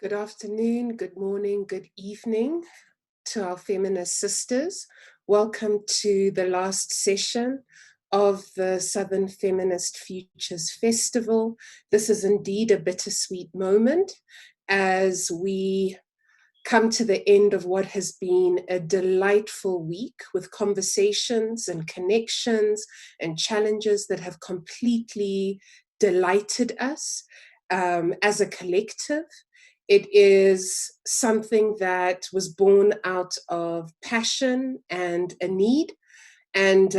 Good afternoon, good morning, good evening to our feminist sisters. Welcome to the last session of the Southern Feminist Futures Festival. This is indeed a bittersweet moment as we come to the end of what has been a delightful week with conversations and connections and challenges that have completely delighted us as a collective. It is something that was born out of passion and a need. And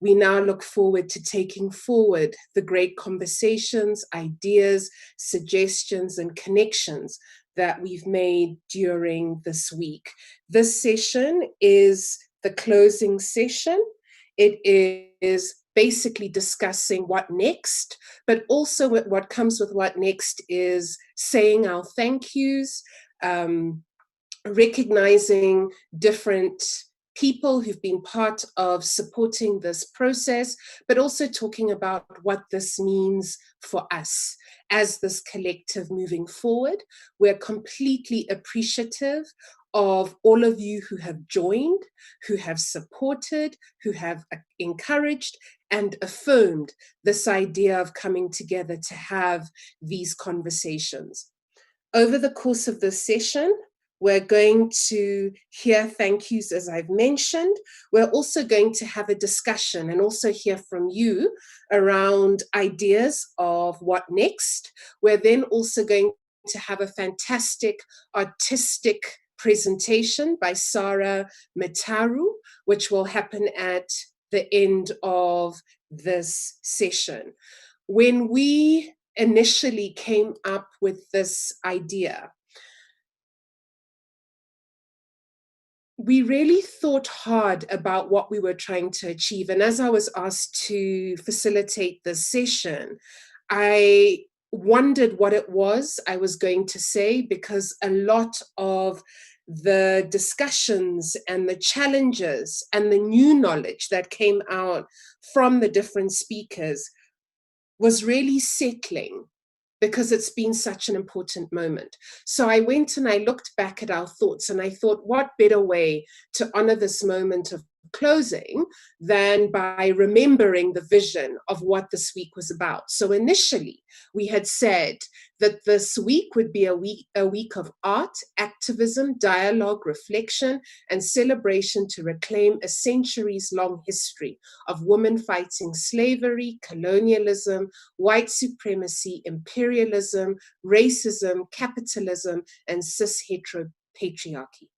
we now look forward to taking forward the great conversations, ideas, suggestions, and connections that we've made during this week. This session is the closing session. It is basically discussing what next, but also what comes with what next is saying our thank yous, recognizing different people who've been part of supporting this process, but also talking about what this means for us as this collective moving forward. We're completely appreciative of all of you who have joined, who have supported, who have encouraged and affirmed this idea of coming together to have these conversations. Over the course of this session, we're going to hear thank yous, as I've mentioned. We're also going to have a discussion and also hear from you around ideas of what next. We're then also going to have a fantastic artistic presentation by Sarah Mataru, which will happen at the end of this session. When we initially came up with this idea, we really thought hard about what we were trying to achieve. And as I was asked to facilitate this session, I wondered what it was I was going to say, because a lot of the discussions and the challenges and the new knowledge that came out from the different speakers was really settling, because it's been such an important moment. So I went and I looked back at our thoughts and I thought, what better way to honor this moment of closing than by remembering the vision of what this week was about. So initially, we had said that this week would be a week of art, activism, dialogue, reflection, and celebration to reclaim a centuries-long history of women fighting slavery, colonialism, white supremacy, imperialism, racism, capitalism, and cis-heteropatriarchy.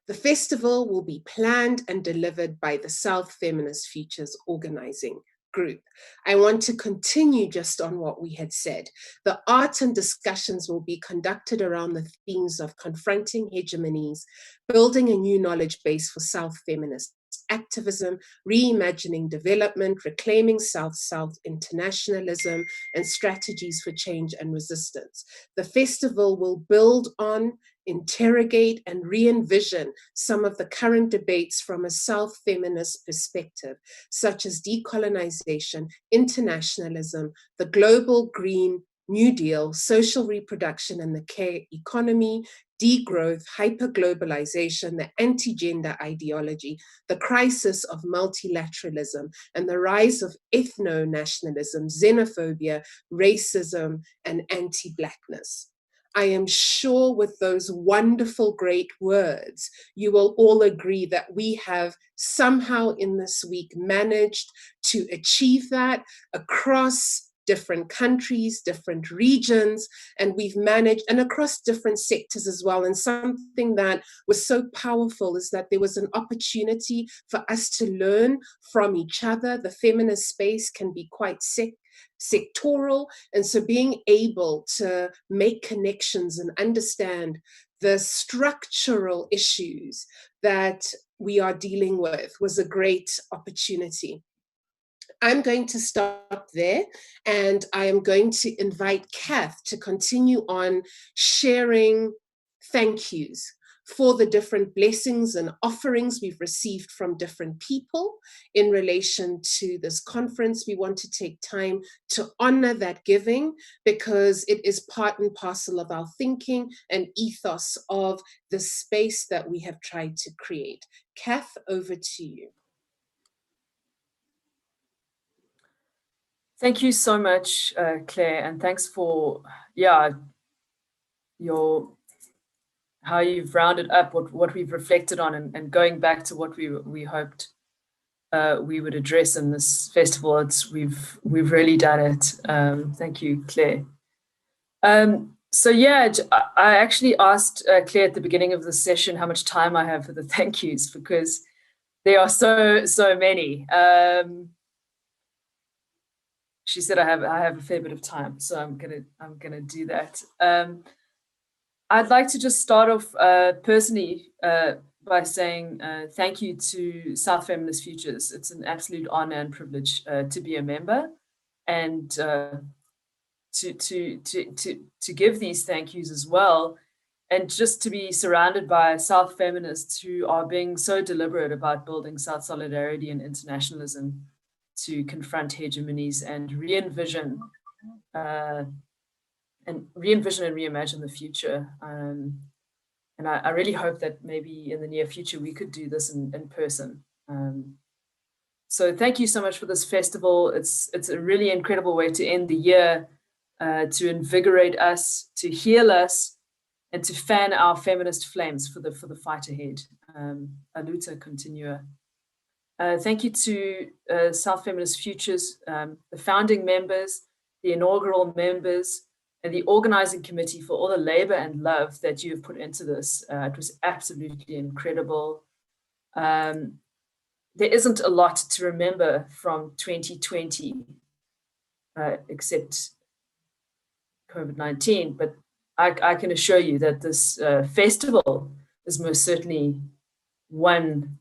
The festival will be planned and delivered by the South Feminist Futures Organizing Group. I want to continue just on what we had said. The art and discussions will be conducted around the themes of confronting hegemonies, building a new knowledge base for South feminist activism, reimagining development, reclaiming South-South internationalism, and strategies for change and resistance. The festival will build on, interrogate, and re-envision some of the current debates from a South feminist perspective, such as decolonization, internationalism, the global Green New Deal, social reproduction and the care economy, degrowth, hyperglobalization, the anti-gender ideology, the crisis of multilateralism, and the rise of ethno-nationalism, xenophobia, racism, and anti-Blackness. I am sure with those wonderful, great words, you will all agree that we have somehow in this week managed to achieve that across different countries, different regions, and we've managed, and across different sectors as well. And something that was so powerful is that there was an opportunity for us to learn from each other. The feminist space can be quite sectoral, and so being able to make connections and understand the structural issues that we are dealing with was a great opportunity. I'm going to stop there, and I am going to invite Kath to continue on sharing thank yous for the different blessings and offerings we've received from different people in relation to this conference. We want to take time to honor that giving because it is part and parcel of our thinking and ethos of the space that we have tried to create. Kath, over to you. Thank you so much, Claire, and thanks for how you've rounded up what we've reflected on and going back to what we hoped we would address in this festival. We've really done it. Thank you, Claire. So I actually asked Claire at the beginning of the session how much time I have for the thank yous because there are so many. She said I have a fair bit of time, so I'm gonna do that. I'd like to just start off personally by saying thank you to South Feminist Futures. It's an absolute honor and privilege to be a member, and to give these thank yous as well, and just to be surrounded by South feminists who are being so deliberate about building South solidarity and internationalism to confront hegemonies and re-envision and reimagine the future. And I really hope that maybe in the near future we could do this in person. So thank you so much for this festival. It's a really incredible way to end the year, to invigorate us, to heal us, and to fan our feminist flames for the fight ahead. Aluta continua. Thank you to South Feminist Futures, the founding members, the inaugural members, and the organizing committee for all the labor and love that you have put into this. It was absolutely incredible. There isn't a lot to remember from 2020, except COVID-19, but I can assure you that this festival is most certainly one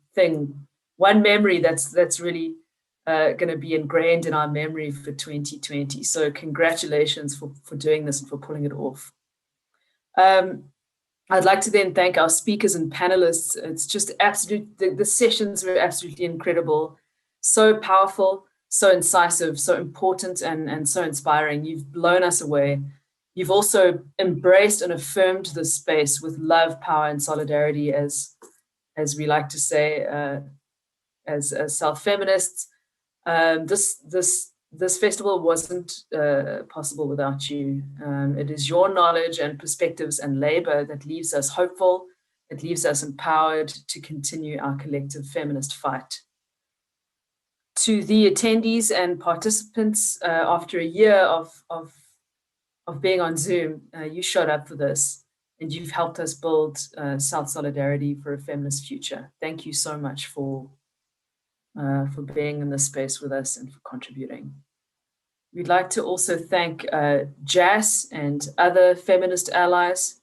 memory that's really going to be ingrained in our memory for 2020. So congratulations for doing this and for pulling it off. I'd like to then thank our speakers and panelists. It's just the sessions were absolutely incredible, so powerful, so incisive, so important, and so inspiring. You've blown us away. You've also embraced and affirmed this space with love, power, and solidarity, as we like to say, as South feminists. This festival wasn't possible without you. It is your knowledge and perspectives and labor that leaves us hopeful. It leaves us empowered to continue our collective feminist fight. To the attendees and participants, after a year of being on Zoom, you showed up for this, and you've helped us build South solidarity for a feminist future. Thank you so much for being in this space with us and for contributing. We'd like to also thank JAS and other feminist allies.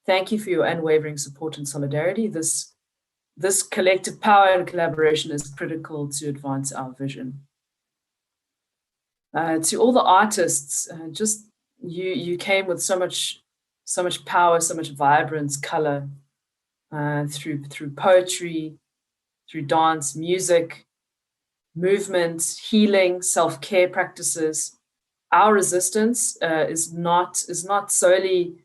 Thank you for your unwavering support and solidarity. This collective power and collaboration is critical to advance our vision. To all the artists, just you came with so much power, so much vibrance, color, through poetry, through dance, music, movement, healing, self-care practices. Our resistance is not solely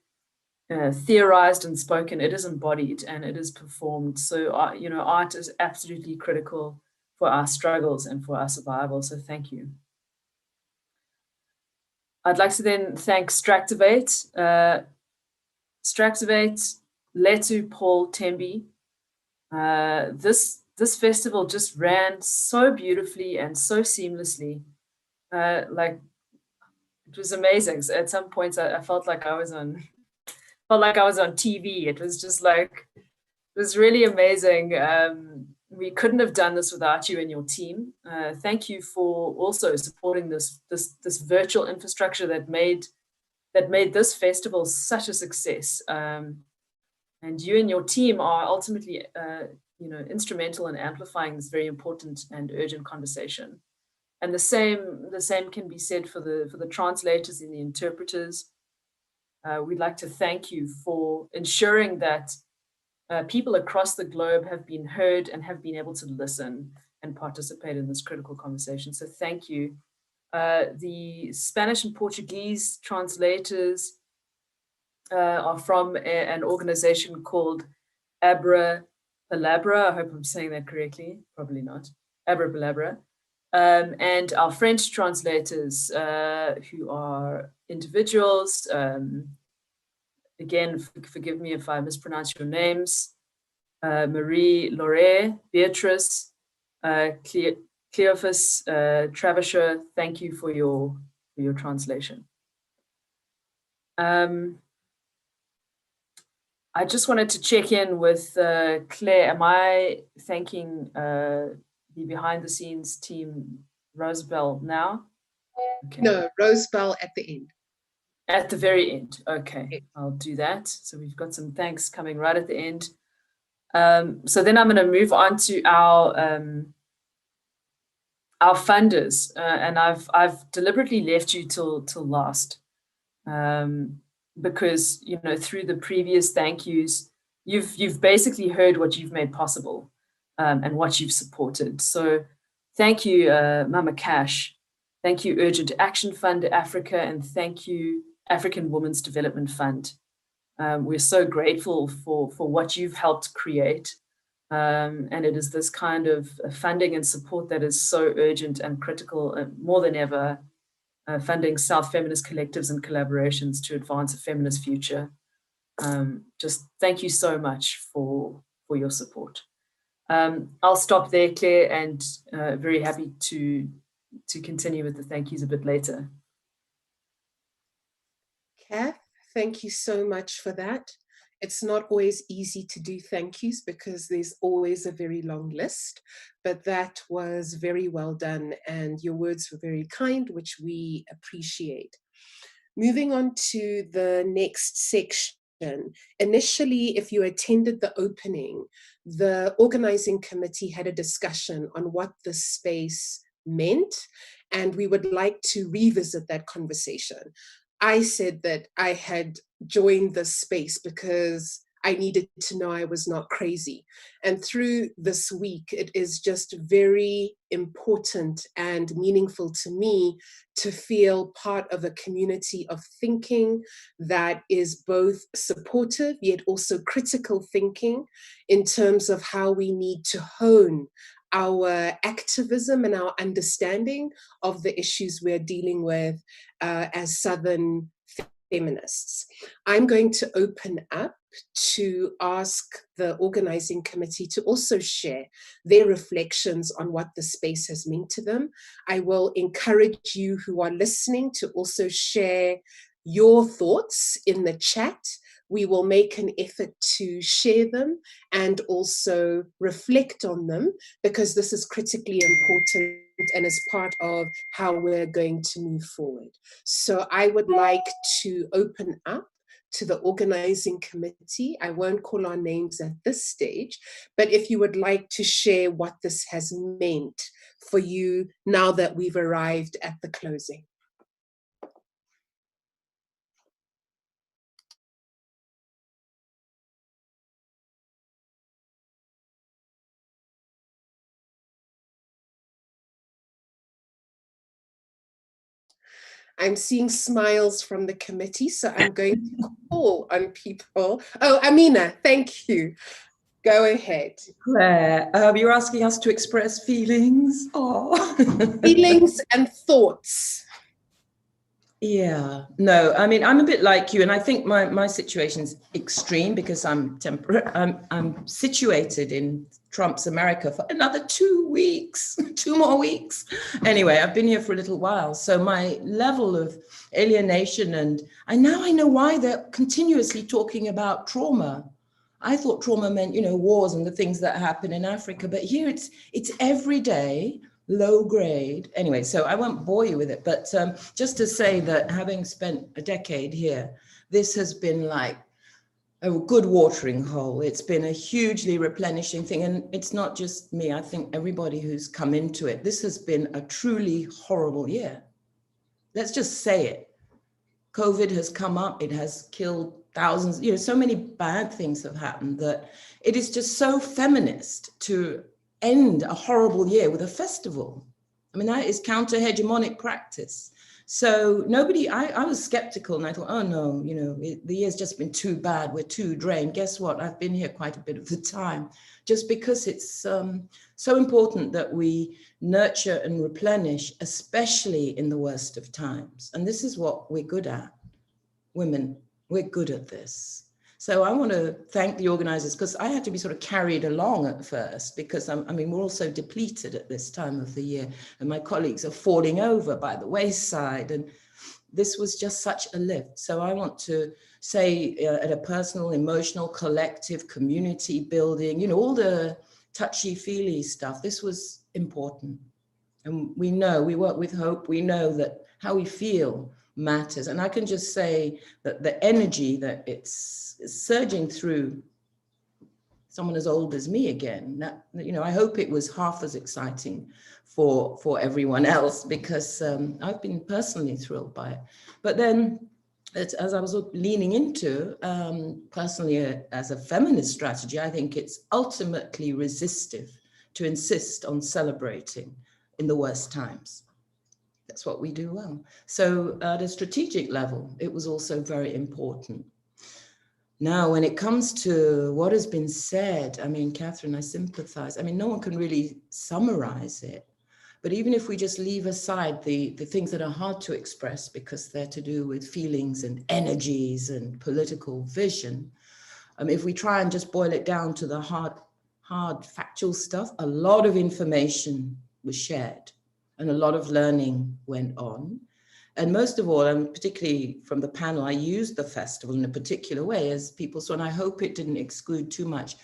theorized and spoken. It is embodied and it is performed. So art is absolutely critical for our struggles and for our survival. So thank you. I'd like to then thank Stractivate, Letu, Paul, Tembi. This festival just ran so beautifully and so seamlessly. Like, it was amazing. So at some points, I felt like I was on TV. It was just like, it was really amazing. We couldn't have done this without you and your team. Thank you for also supporting this virtual infrastructure that made this festival such a success. And you and your team are ultimately, instrumental in amplifying this very important and urgent conversation. And the same can be said for the translators and the interpreters. We'd like to thank you for ensuring that people across the globe have been heard and have been able to listen and participate in this critical conversation. So thank you. The Spanish and Portuguese translators are from an organization called Abra Palabra. I hope I'm saying that correctly. Probably not. Abra Palabra. And our French translators, who are individuals. Again, forgive me if I mispronounce your names. Marie Laure, Beatrice, Cleophas, Travisher, thank you for your translation. I just wanted to check in with Claire. Am I thanking the behind the scenes team, Rosabelle, now? Okay. No, Rosabelle at the end. At the very end. Okay, I'll do that. So we've got some thanks coming right at the end. So then I'm going to move on to our funders, and I've deliberately left you till last, because through the previous thank yous, you've basically heard what you've made possible, and what you've supported. So thank you, Mama Cash. Thank you, Urgent Action Fund Africa, and thank you, African Women's Development Fund. We're so grateful for what you've helped create. And it is this kind of funding and support that is so urgent and critical, more than ever, funding South feminist collectives and collaborations to advance a feminist future. Just thank you so much for your support. I'll stop there, Claire, and very happy to continue with the thank yous a bit later. Kath, thank you so much for that. It's not always easy to do thank yous because there's always a very long list, but that was very well done and your words were very kind, which we appreciate. Moving on to the next section. Initially, if you attended the opening, the organizing committee had a discussion on what the space meant, and we would like to revisit that conversation. I said that I had joined the space because I needed to know I was not crazy. And through this week, it is just very important and meaningful to me to feel part of a community of thinking that is both supportive, yet also critical thinking in terms of how we need to hone our activism and our understanding of the issues we're dealing with as Southern feminists. I'm going to open up to ask the organizing committee to also share their reflections on what the space has meant to them. I will encourage you who are listening to also share your thoughts in the chat. We will make an effort to share them and also reflect on them because this is critically important and is part of how we're going to move forward. So I would like to open up to the organizing committee. I won't call our names at this stage, but if you would like to share what this has meant for you now that we've arrived at the closing. I'm seeing smiles from the committee, so I'm going to call on people. Oh, Amina, thank you. Go ahead. Claire, you're asking us to express feelings. Oh. Feelings and thoughts. Yeah, no, I mean, I'm a bit like you, and I think my situation's extreme because I'm situated in Trump's America for another 2 weeks, 2 more weeks. Anyway, I've been here for a little while, so my level of alienation, and I know why they're continuously talking about trauma. I thought trauma meant, wars and the things that happen in Africa, but here it's every day. Low grade. Anyway, so I won't bore you with it, but just to say that having spent a decade here, this has been like a good watering hole. It's been a hugely replenishing thing. And it's not just me. I think everybody who's come into it, this has been a truly horrible year. Let's just say it. COVID has come up. It has killed thousands, so many bad things have happened that it is just so feminist to end a horrible year with a festival. I mean, that is counter-hegemonic practice. So I was skeptical, and I thought, oh no, the year's just been too bad. We're too drained. Guess what? I've been here quite a bit of the time, just because it's so important that we nurture and replenish, especially in the worst of times. And this is what we're good at. Women, we're good at this. So I want to thank the organizers, because I had to be sort of carried along at first, because we're all so depleted at this time of the year, and my colleagues are falling over by the wayside, and this was just such a lift. So I want to say at a personal, emotional, collective, community building, all the touchy-feely stuff, this was important. And we work with hope, we know that how we feel matters. And I can just say that the energy that it's surging through someone as old as me again, I hope it was half as exciting for everyone else, because I've been personally thrilled by it. But then, as I was leaning into, personally as a feminist strategy, I think it's ultimately resistive to insist on celebrating in the worst times. That's what we do well. So at a strategic level, it was also very important. Now, when it comes to what has been said, Catherine, I sympathize. No one can really summarize it. But even if we just leave aside the things that are hard to express because they're to do with feelings and energies and political vision, if we try and just boil it down to the hard factual stuff, a lot of information was shared and a lot of learning went on. And most of all, and particularly from the panel, I used the festival in a particular way as people saw, and I hope it didn't exclude too much,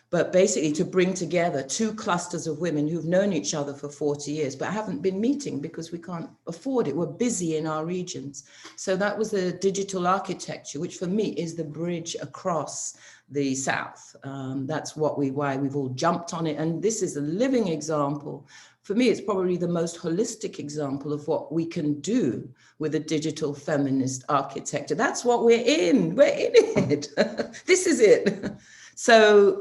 but basically to bring together two clusters of women who've known each other for 40 years, but haven't been meeting because we can't afford it. We're busy in our regions. So that was the digital architecture, which for me is the bridge across the South. That's why we've all jumped on it. And this is a living example. For me, it's probably the most holistic example of what we can do with a digital feminist architecture. That's what we're in. We're in it. This is it. So,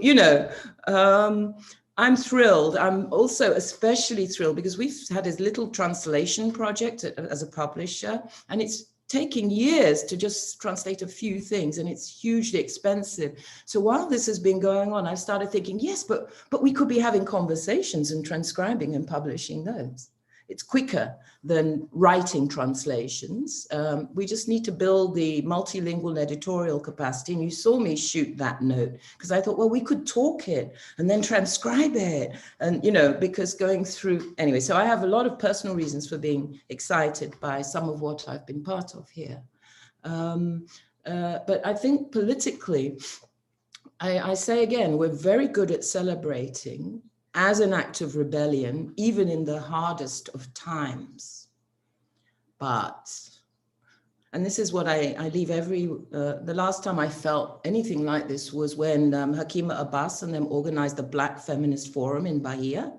I'm thrilled. I'm also especially thrilled because we've had this little translation project as a publisher, and it's taking years to just translate a few things, and it's hugely expensive. So while this has been going on, I've started thinking, yes, but we could be having conversations and transcribing and publishing those. It's quicker than writing translations. We just need to build the multilingual editorial capacity. And you saw me shoot that note because I thought, well, we could talk it and then transcribe it. And, because going through, anyway, so I have a lot of personal reasons for being excited by some of what I've been part of here. But I think politically, I say again, we're very good at celebrating as an act of rebellion, even in the hardest of times. And this is what I leave the last time I felt anything like this was when Hakima Abbas and them organized the Black Feminist Forum in Bahia.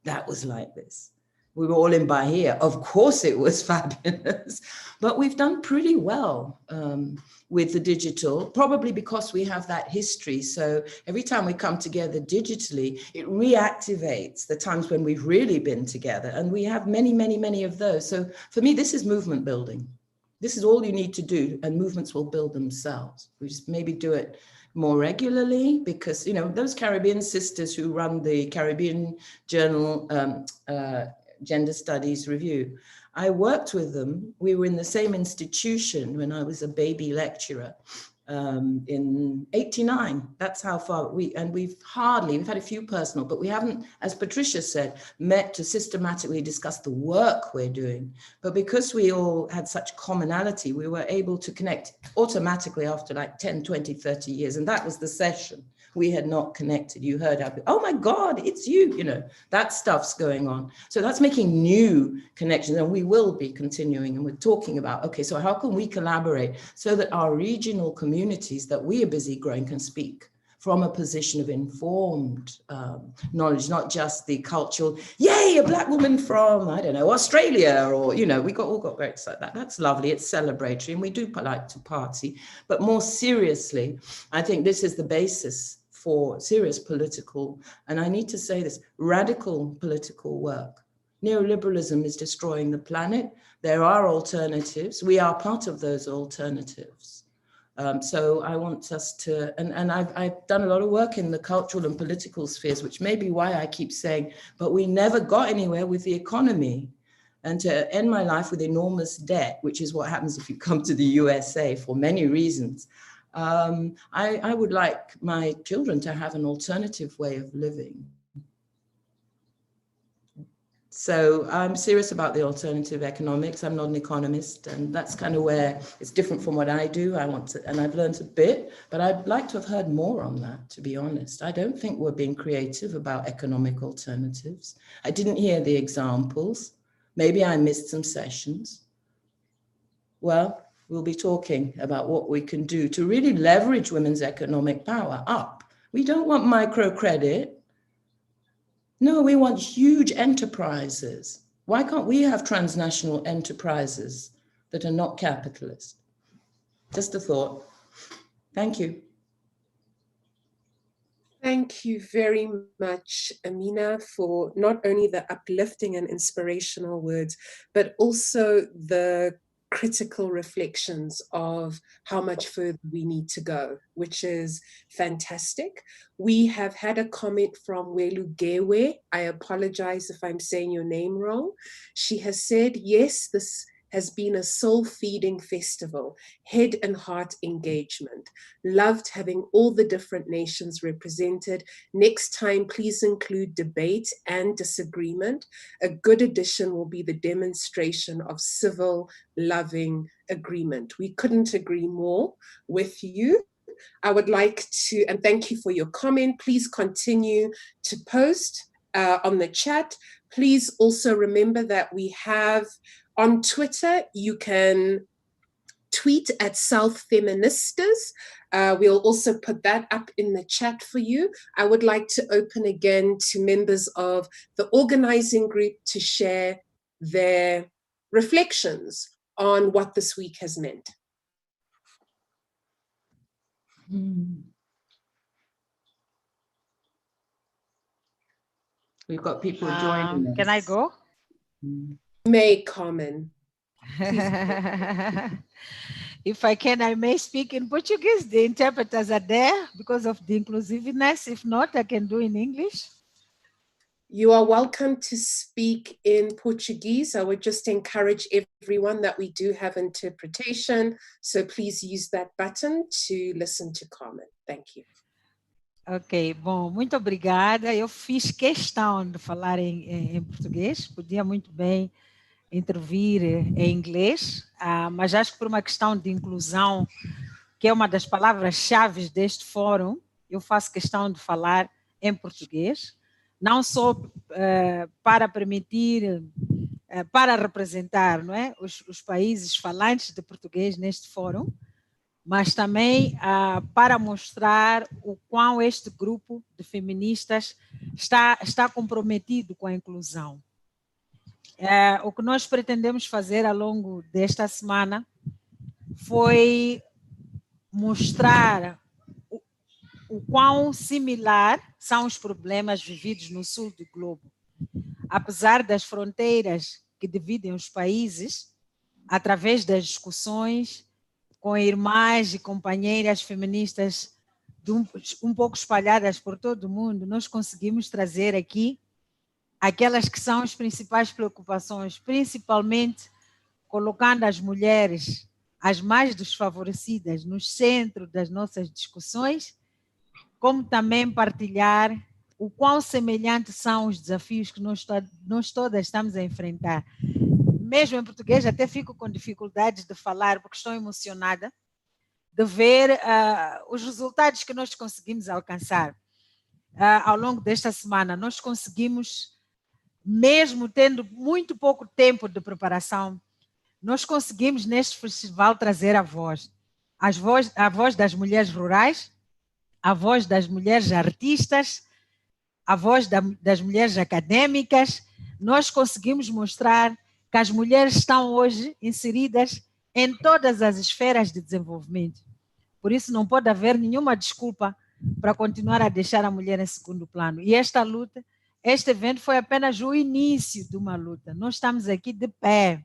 That was like this. We were all in Bahia. Of course it was fabulous, but we've done pretty well with the digital, probably because we have that history. So every time we come together digitally, it reactivates the times when we've really been together. And we have many, many, many of those. So for me, this is movement building. This is all you need to do, and movements will build themselves. We just maybe do it more regularly because, those Caribbean sisters who run the Caribbean Journal Gender Studies Review, I worked with them. We were in the same institution when I was a baby lecturer in '89. That's how far we've had a few personal, but we haven't, as Patricia said, met to systematically discuss the work we're doing. But because we all had such commonality, we were able to connect automatically after like 10, 20, 30 years. And that was the session. We had not connected. You heard, oh my God, it's you, that stuff's going on. So that's making new connections, and we will be continuing. And we're talking about, okay, so how can we collaborate so that our regional communities that we are busy growing can speak from a position of informed knowledge, not just the cultural, yay, a Black woman from, I don't know, Australia, or, you know, we all got very excited. That's lovely, it's celebratory, and we do like to party. But more seriously, I think this is the basis for serious political, and I need to say this, radical political work. Neoliberalism is destroying the planet. There are alternatives. We are part of those alternatives. So I want us to, and I've done a lot of work in the cultural and political spheres, which may be why I keep saying, but we never got anywhere with the economy. And to end my life with enormous debt, which is what happens if you come to the USA for many reasons. I would like my children to have an alternative way of living. So I'm serious about the alternative economics. I'm not an economist, and that's kind of where it's different from what I do. I want to, and I've learned a bit, but I'd like to have heard more on that, to be honest. I don't think we're being creative about economic alternatives. I didn't hear the examples. Maybe I missed some sessions. Well, we'll be talking about what we can do to really leverage women's economic power up. We don't want microcredit. No, we want huge enterprises. Why can't we have transnational enterprises that are not capitalist? Just a thought. Thank you. Thank you very much, Amina, for not only the uplifting and inspirational words, but also the critical reflections of how much further we need to go, which is fantastic. We have had a comment from Welu Gewe. I apologize if I'm saying your name wrong. She has said, yes, this has been a soul-feeding festival, head and heart engagement. Loved having all the different nations represented. Next time, please include debate and disagreement. A good addition will be the demonstration of civil, loving agreement. We couldn't agree more with you. I would like to, and thank you for your comment. Please continue to post on the chat. Please also remember that we have on Twitter, you can tweet at South Feministas. We'll also put that up in the chat for you. I would like to open again to members of the organizing group to share their reflections on what this week has meant. We've got people joining us. Can I go? May, Carmen. If I can, I may speak in Portuguese. The interpreters are there because of the inclusiveness. If not, I can do in English. You are welcome to speak in Portuguese. I would just encourage everyone that we do have interpretation. So please use that button to listen to Carmen. Thank you. Ok, bom, muito obrigada. Eu fiz questão de falar em português. Podia muito bem intervir em inglês, mas acho que por uma questão de inclusão, que é uma das palavras-chave deste fórum, eu faço questão de falar em português, não só para permitir, para representar, não é, os países falantes de português neste fórum, mas também para mostrar o quão este grupo de feministas está comprometido com a inclusão. O que nós pretendemos fazer ao longo desta semana foi mostrar o quão similar são os problemas vividos no sul do globo. Apesar das fronteiras que dividem os países, através das discussões com irmãs e companheiras feministas um pouco espalhadas por todo o mundo, nós conseguimos trazer aqui aquelas que são as principais preocupações, principalmente colocando as mulheres, as mais desfavorecidas, no centro das nossas discussões, como também partilhar o quão semelhantes são os desafios que nós todas estamos a enfrentar. Mesmo em português, até fico com dificuldades de falar, porque estou emocionada de ver os resultados que nós conseguimos alcançar. Ao longo desta semana, nós conseguimos, mesmo tendo muito pouco tempo de preparação, nós conseguimos neste festival trazer a voz das mulheres rurais, a voz das mulheres artistas, a voz das mulheres acadêmicas. Nós conseguimos mostrar que as mulheres estão hoje inseridas em todas as esferas de desenvolvimento. Por isso não pode haver nenhuma desculpa para continuar a deixar a mulher em segundo plano. E esta luta, este evento foi apenas o início de uma luta. Nós estamos aqui de pé.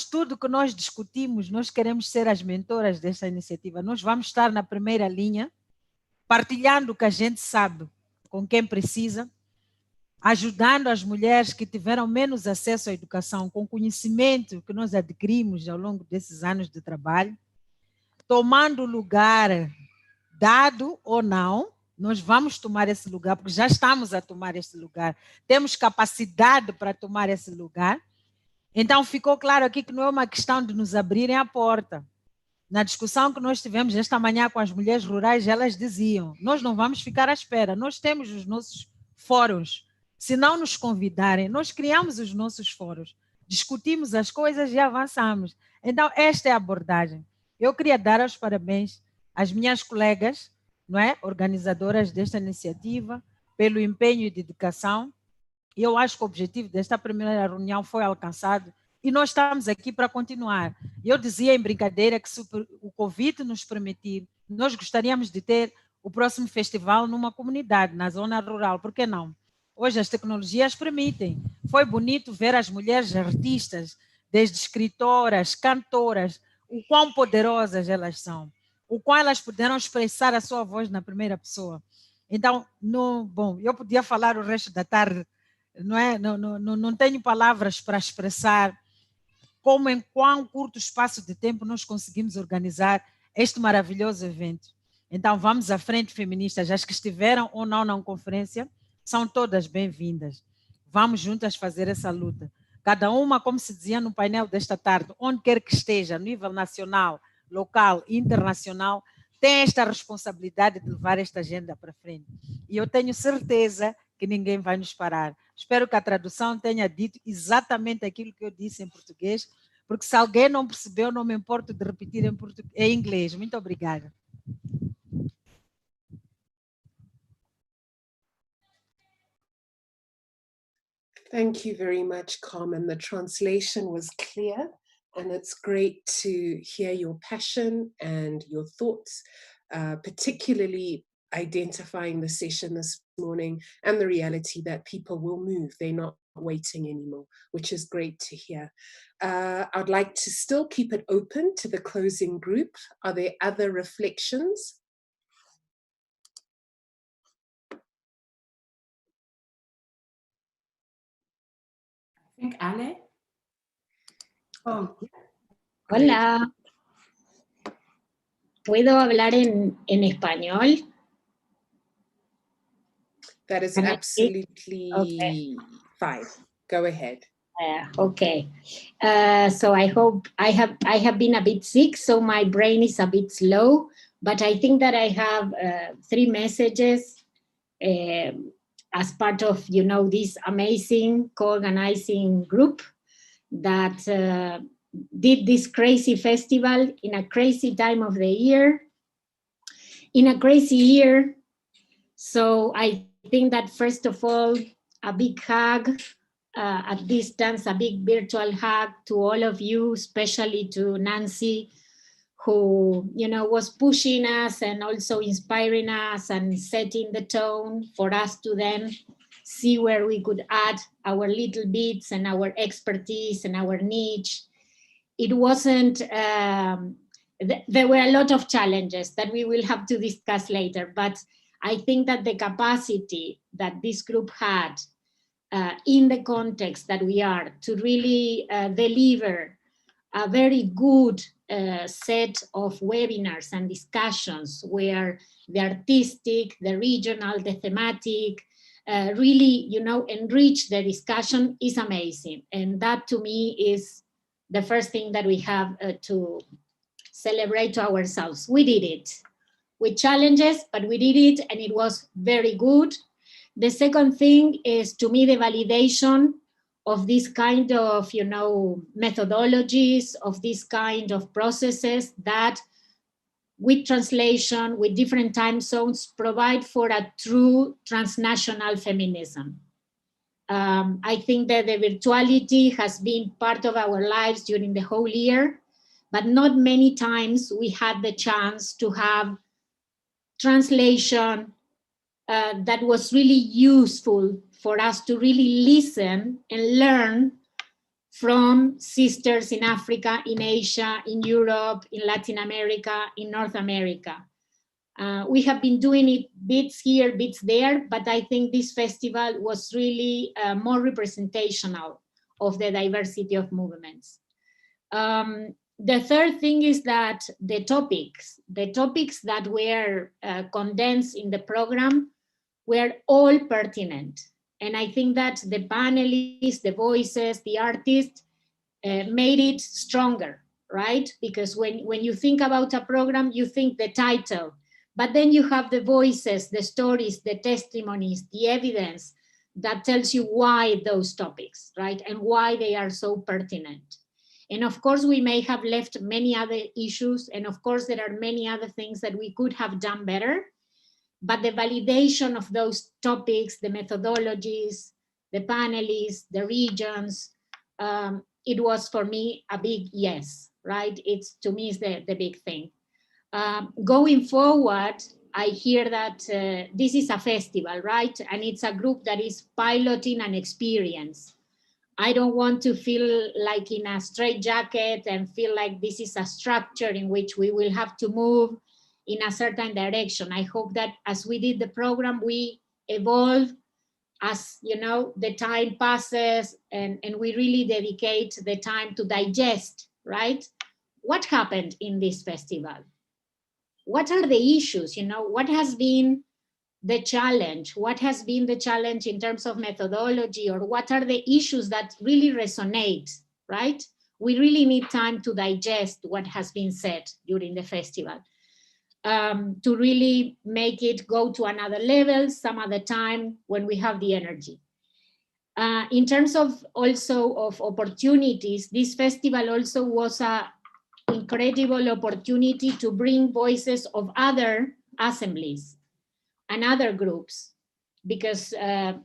Tudo que nós discutimos, nós queremos ser as mentoras desta iniciativa. Nós vamos estar na primeira linha, partilhando o que a gente sabe com quem precisa, ajudando as mulheres que tiveram menos acesso à educação, com conhecimento que nós adquirimos ao longo desses anos de trabalho, tomando lugar, dado ou não, nós vamos tomar esse lugar, porque já estamos a tomar esse lugar, temos capacidade para tomar esse lugar. Então ficou claro aqui que não é uma questão de nos abrirem a porta. Na discussão que nós tivemos esta manhã com as mulheres rurais, elas diziam, nós não vamos ficar à espera, nós temos os nossos fóruns. Se não nos convidarem, nós criamos os nossos fóruns, discutimos as coisas e avançamos. Então, esta é a abordagem. Eu queria dar os parabéns às minhas colegas, não é, organizadoras desta iniciativa, pelo empenho e dedicação. E eu acho que o objetivo desta primeira reunião foi alcançado e nós estamos aqui para continuar. Eu dizia em brincadeira que se o Covid nos permitir, nós gostaríamos de ter o próximo festival numa comunidade, na zona rural, por que não? Hoje as tecnologias permitem. Foi bonito ver as mulheres artistas, desde escritoras, cantoras, o quão poderosas elas são, o quão elas puderam expressar a sua voz na primeira pessoa. Então, bom, eu podia falar o resto da tarde, não tenho palavras para expressar como em quão curto espaço de tempo nós conseguimos organizar este maravilhoso evento. Então, vamos à frente, feministas, as que estiveram ou não na conferência, são todas bem-vindas. Vamos juntas fazer essa luta. Cada uma, como se dizia no painel desta tarde, onde quer que esteja, a nível nacional, local, internacional, tem esta responsabilidade de levar esta agenda para frente. E eu tenho certeza que ninguém vai nos parar. Espero que a tradução tenha dito exatamente aquilo que eu disse em português, porque se alguém não percebeu, não me importo de repetir em inglês. Muito obrigada. Thank you very much, Carmen. The translation was clear, and it's great to hear your passion and your thoughts, particularly identifying the session this morning and the reality that people will move. They're not waiting anymore, which is great to hear. I'd like to still keep it open to the closing group. Are there other reflections? I think Ale. Oh. Hola. ¿Puedo hablar en español? That is absolutely fine. Go ahead. Okay. So I hope I have been a bit sick, so my brain is a bit slow, but I think that I have 3 messages as part of, this amazing co-organizing group that did this crazy festival in a crazy time of the year, in a crazy year. So I think that first of all, a big hug at distance, a big virtual hug to all of you, especially to Nancy, who was pushing us and also inspiring us and setting the tone for us to then see where we could add our little bits and our expertise and our niche. It wasn't, there were a lot of challenges that we will have to discuss later, but I think that the capacity that this group had in the context that we are to really deliver a very good set of webinars and discussions where the artistic, the regional, the thematic, really, enrich the discussion is amazing. And that to me is the first thing that we have to celebrate to ourselves. We did it with challenges, but we did it and it was very good. The second thing is, to me, the validation of this kind of, methodologies, of this kind of processes that with translation, with different time zones, provide for a true transnational feminism. I think that the virtuality has been part of our lives during the whole year, but not many times we had the chance to have translation that was really useful for us to really listen and learn from sisters in Africa, in Asia, in Europe, in Latin America, in North America. We have been doing it bits here, bits there, but I think this festival was really more representational of the diversity of movements. The third thing is that the topics that were condensed in the program were all pertinent. And I think that the panelists, the voices, the artists made it stronger, right? Because when you think about a program, you think the title, but then you have the voices, the stories, the testimonies, the evidence that tells you why those topics, right? And why they are so pertinent. And of course, we may have left many other issues. And of course, there are many other things that we could have done better. But the validation of those topics, the methodologies, the panelists, the regions, it was for me a big yes, right? To me, is the big thing. Going forward, I hear that this is a festival, right? And it's a group that is piloting an experience. I don't want to feel like in a straitjacket and feel like this is a structure in which we will have to move in a certain direction. I hope that as we did the program, we evolve as the time passes and we really dedicate the time to digest, right? What happened in this festival? What are the issues? What has been the challenge? What has been the challenge in terms of methodology, or what are the issues that really resonate, right? We really need time to digest what has been said during the festival, to really make it go to another level some other time when we have the energy. In terms of also of opportunities, this festival also was an incredible opportunity to bring voices of other assemblies and other groups, because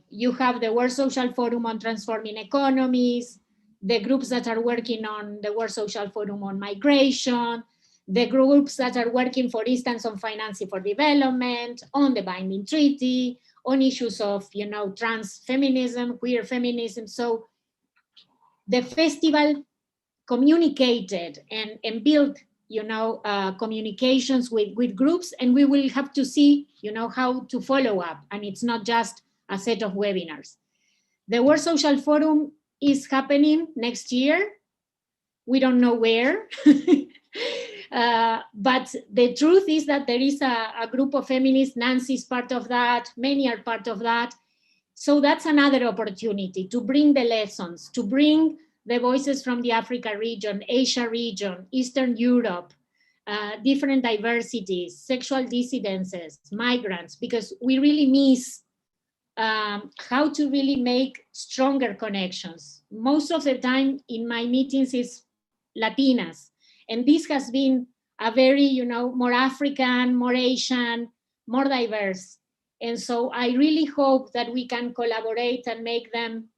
you have the World Social Forum on Transforming Economies, the groups that are working on the World Social Forum on Migration, the groups that are working, for instance, on financing for development, on the binding treaty, on issues of trans feminism, queer feminism. So the festival communicated and built communications with groups, and we will have to see how to follow up, and it's not just a set of webinars. The World Social Forum is happening next year. We don't know where. But the truth is that there is a group of feminists. Nancy is part of that. Many are part of that. So that's another opportunity to bring the lessons, to bring the voices from the Africa region, Asia region, Eastern Europe, different diversities, sexual dissidences, migrants, because we really miss how to really make stronger connections. Most of the time in my meetings is Latinas, and this has been a very, more African, more Asian, more diverse. And so I really hope that we can collaborate and make them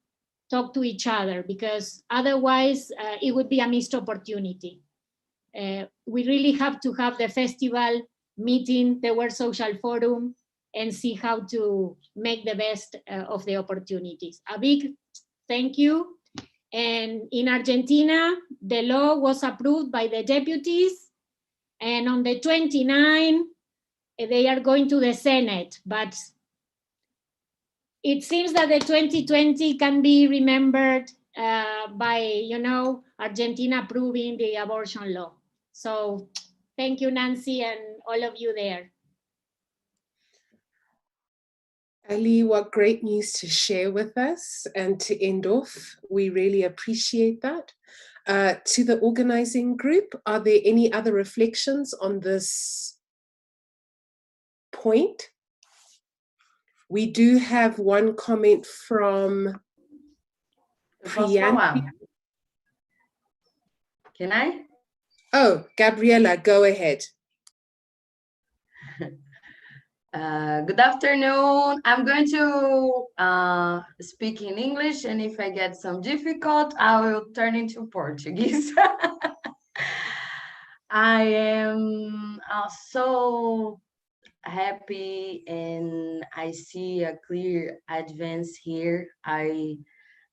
talk to each other, because otherwise it would be a missed opportunity. We really have to have the festival meeting the World Social Forum and see how to make the best of the opportunities. A big thank you. And in Argentina, the law was approved by the deputies, and on the 29th, they are going to the Senate, but it seems that the 2020 can be remembered by, Argentina approving the abortion law. So thank you, Nancy, and all of you there. Ali, what great news to share with us and to end off. We really appreciate that. To the organizing group, are there any other reflections on this point? We do have one comment from Priyanka. Can I? Oh, Gabriela, go ahead. Good afternoon. I'm going to speak in English, and if I get some difficult, I will turn into Portuguese. I am so happy, and I see a clear advance here. I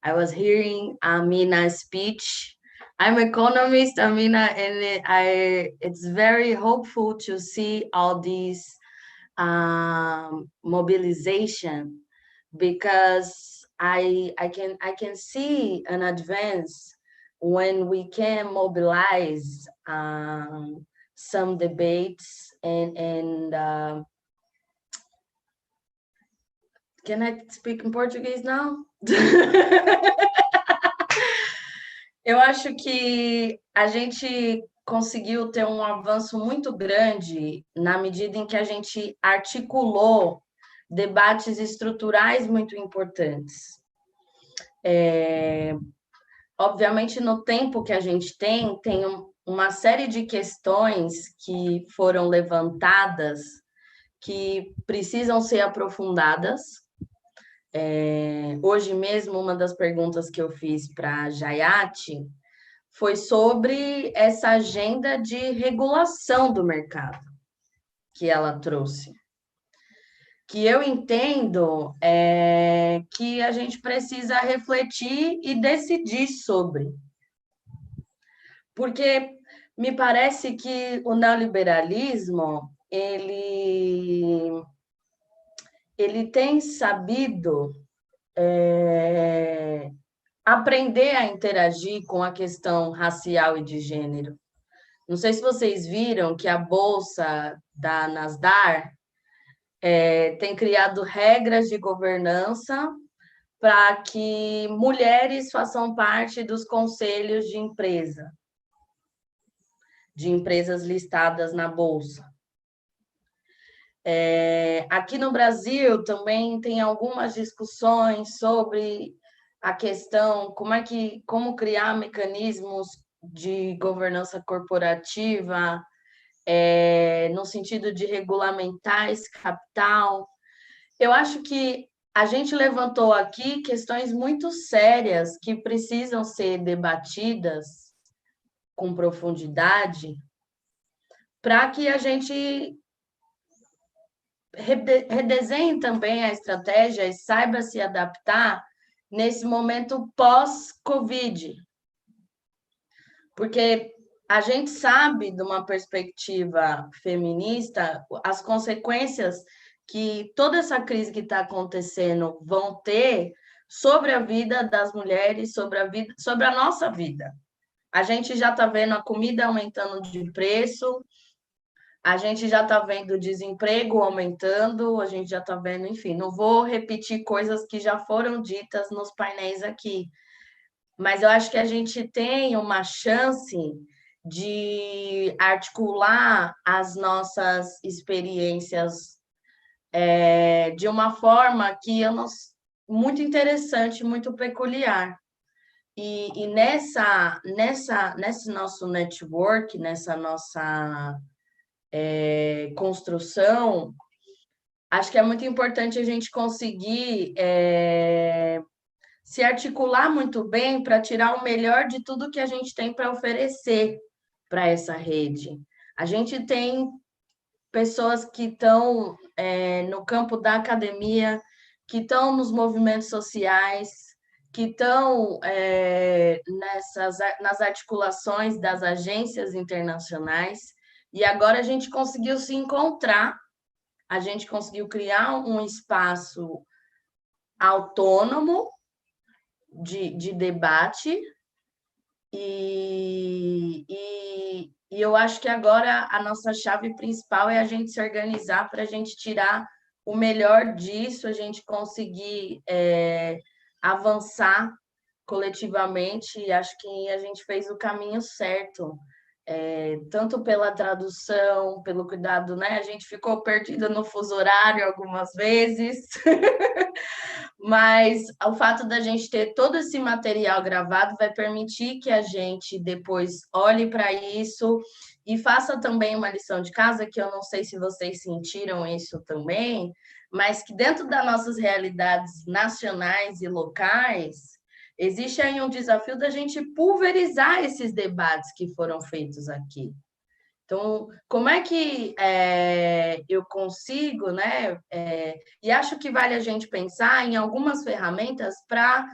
was hearing Amina's speech. I'm economist, Amina, and it's very hopeful to see all these mobilization, because I can see an advance when we can mobilize some debates and can I speak in Portuguese now? Eu acho que a gente conseguiu ter um avanço muito grande na medida em que a gente articulou debates estruturais muito importantes. Obviamente, no tempo que a gente tem uma série de questões que foram levantadas que precisam ser aprofundadas. Hoje mesmo, uma das perguntas que eu fiz para a Jayati foi sobre essa agenda de regulação do mercado que ela trouxe. Que eu entendo que a gente precisa refletir e decidir sobre. Porque me parece que o neoliberalismo, ele tem sabido aprender a interagir com a questão racial e de gênero. Não sei se vocês viram que a bolsa da Nasdaq tem criado regras de governança para que mulheres façam parte dos conselhos de empresas listadas na bolsa. Aqui no Brasil também tem algumas discussões sobre a questão como criar mecanismos de governança corporativa no sentido de regulamentar esse capital. Eu acho que a gente levantou aqui questões muito sérias que precisam ser debatidas com profundidade para que a gente redesenhe também a estratégia e saiba se adaptar nesse momento pós-Covid. Porque a gente sabe, de uma perspectiva feminista, as consequências que toda essa crise que está acontecendo vão ter sobre a vida das mulheres, sobre a nossa vida. A gente já está vendo a comida aumentando de preço, a gente já está vendo o desemprego aumentando, a gente já está vendo, enfim, não vou repetir coisas que já foram ditas nos painéis aqui, mas eu acho que a gente tem uma chance de articular as nossas experiências de uma forma que muito interessante, muito peculiar. E nesse nosso network, nessa nossa construção, acho que é muito importante a gente conseguir se articular muito bem para tirar o melhor de tudo que a gente tem para oferecer para essa rede. A gente tem pessoas que estão no campo da academia, que estão nos movimentos sociais, que estão nas articulações das agências internacionais, e agora a gente conseguiu se encontrar, a gente conseguiu criar um espaço autônomo de debate, e eu acho que agora a nossa chave principal é a gente se organizar para a gente tirar o melhor disso, a gente conseguir avançar coletivamente, e acho que a gente fez o caminho certo, tanto pela tradução, pelo cuidado, né? A gente ficou perdida no fuso horário algumas vezes, mas o fato da gente ter todo esse material gravado vai permitir que a gente depois olhe para isso E faça também uma lição de casa, que eu não sei se vocês sentiram isso também, mas que dentro das nossas realidades nacionais e locais, existe aí um desafio da gente pulverizar esses debates que foram feitos aqui. Então, como é que eu consigo, né? E acho que vale a gente pensar em algumas ferramentas para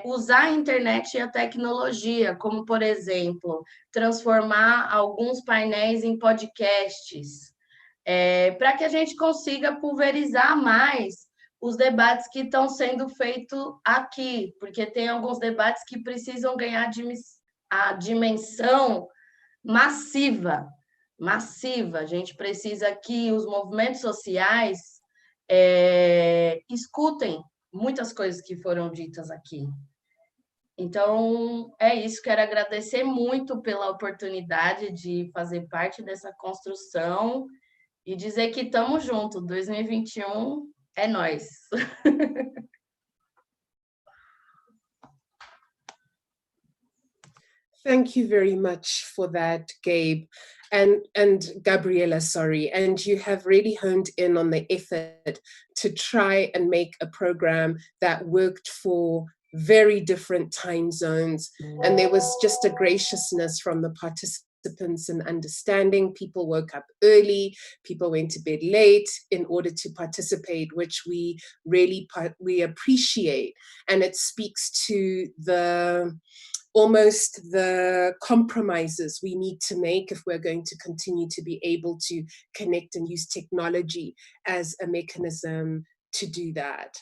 usar a internet e a tecnologia, como, por exemplo, transformar alguns painéis em podcasts, para que a gente consiga pulverizar mais os debates que estão sendo feitos aqui, porque tem alguns debates que precisam ganhar a dimensão massiva. A gente precisa que os movimentos sociais escutem muitas coisas que foram ditas aqui. Então, é isso. Quero agradecer muito pela oportunidade de fazer parte dessa construção e dizer que estamos juntos. 2021 é nós. Thank you very much for that, Gabe. And Gabriela, sorry, and you have really honed in on the effort to try and make a program that worked for very different time zones. And there was just a graciousness from the participants and understanding. People woke up early, people went to bed late in order to participate, which we really appreciate. And it speaks to almost the compromises we need to make if we're going to continue to be able to connect and use technology as a mechanism to do that.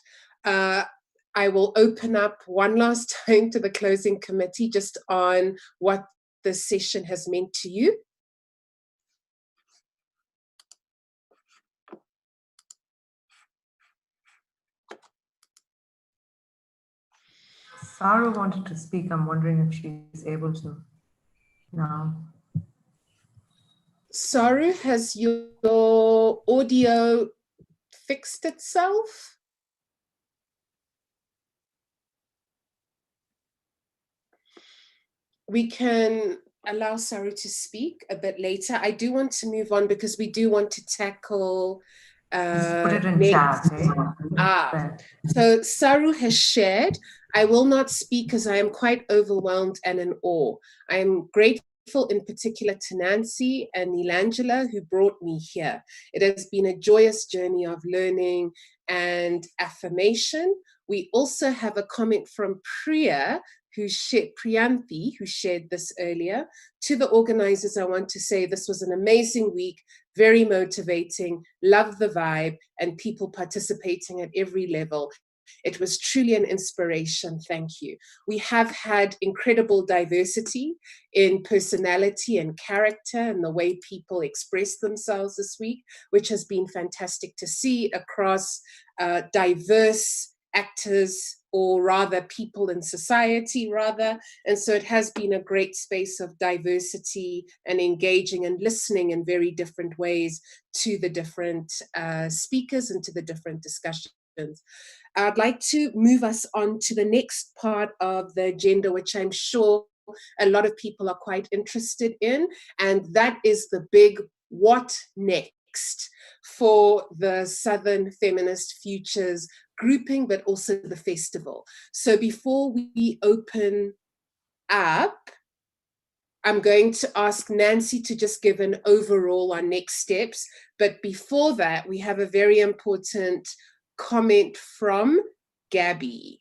I will open up one last time to the closing committee just on what the session has meant to you. Saru wanted to speak. I'm wondering if she's able to now. Saru, has your audio fixed itself? We can allow Saru to speak a bit later. I do want to move on because we do want to tackle put it in chat, so Saru has shared. I will not speak as I am quite overwhelmed and in awe. I am grateful in particular to Nancy and Nilangela who brought me here. It has been a joyous journey of learning and affirmation. We also have a comment from Priyanthi, who shared this earlier. To the organizers, I want to say this was an amazing week, very motivating, love the vibe, and people participating at every level. It was truly an inspiration. Thank you. We have had incredible diversity in personality and character and the way people express themselves this week, which has been fantastic to see across diverse actors, or rather people in society rather. And so it has been a great space of diversity and engaging and listening in very different ways to the different speakers and to the different discussions. I'd like to move us on to the next part of the agenda, which I'm sure a lot of people are quite interested in, and that is the big what next for the Southern Feminist Futures grouping, but also the festival. So before we open up, I'm going to ask Nancy to just give an overall on next steps. But before that, we have a very important comment from Gabby,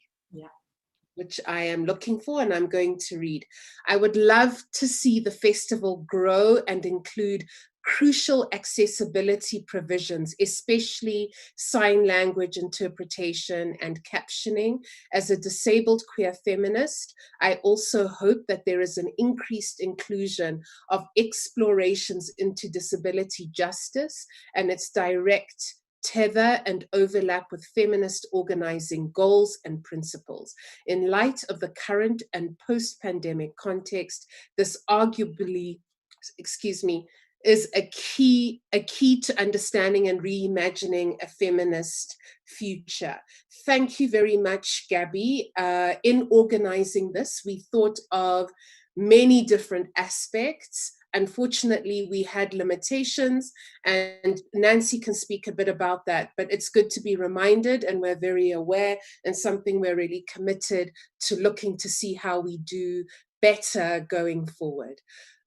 which I am looking for and I'm going to read. I would love to see the festival grow and include crucial accessibility provisions, especially sign language interpretation and captioning. As a disabled queer feminist, I also hope that there is an increased inclusion of explorations into disability justice and its direct tether and overlap with feminist organizing goals and principles. In light of the current and post-pandemic context, this arguably, is a key to understanding and reimagining a feminist future. Thank you very much, Gabby. In organizing this, we thought of many different aspects. Unfortunately, we had limitations, and Nancy can speak a bit about that, but it's good to be reminded, and we're very aware, and something we're really committed to looking to see how we do better going forward.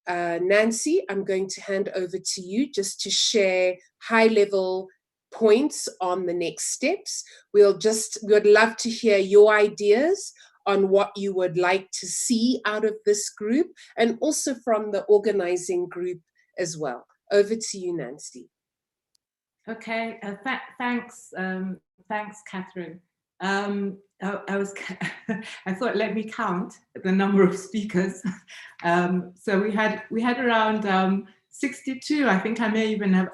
Nancy, I'm going to hand over to you just to share high-level points on the next steps. We would love to hear your ideas on what you would like to see out of this group, and also from the organizing group as well. Over to you, Nancy. Okay, thanks, Catherine. I thought, let me count the number of speakers. So we had around 62. I think I may even have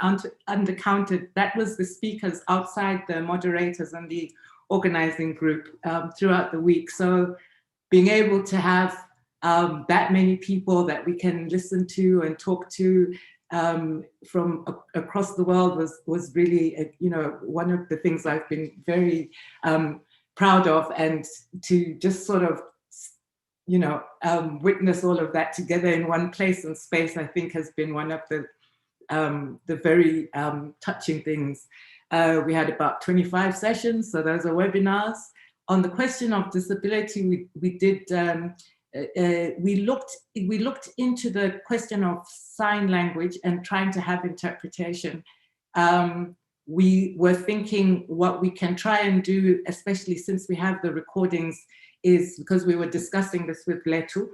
undercounted. That was the speakers outside the moderators and the organizing group throughout the week. So being able to have that many people that we can listen to and talk to from across the world was really, one of the things I've been very proud of, and to just sort of, witness all of that together in one place and space, I think has been one of the very touching things. We had about 25 sessions, so those are webinars. On the question of disability, we looked into the question of sign language and trying to have interpretation. We were thinking what we can try and do, especially since we have the recordings, is, because we were discussing this with Letu,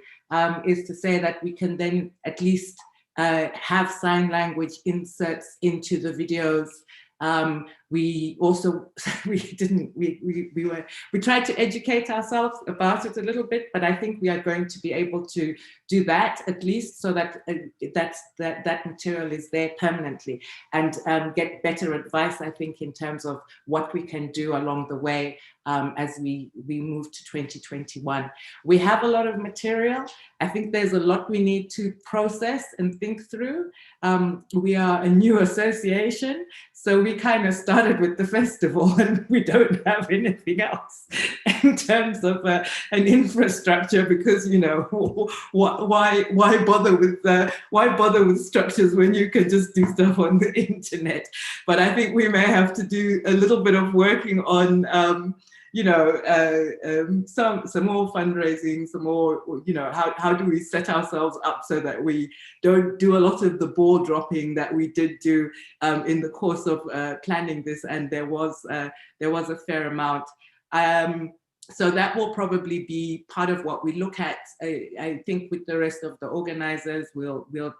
is to say that we can then at least have sign language inserts into the videos. We also, we tried to educate ourselves about it a little bit, but I think we are going to be able to do that at least, so that that material is there permanently, and get better advice, I think, in terms of what we can do along the way as we move to 2021. We have a lot of material. I think there's a lot we need to process and think through. We are a new association, so we kind of started with the festival and we don't have anything else in terms of an infrastructure, because, why bother with structures when you can just do stuff on the internet? But I think we may have to do a little bit of working on some more fundraising, some more, how do we set ourselves up so that we don't do a lot of the ball dropping that we did do in the course of planning this, and there was a fair amount. So that will probably be part of what we look at. I think with the rest of the organizers, we'll look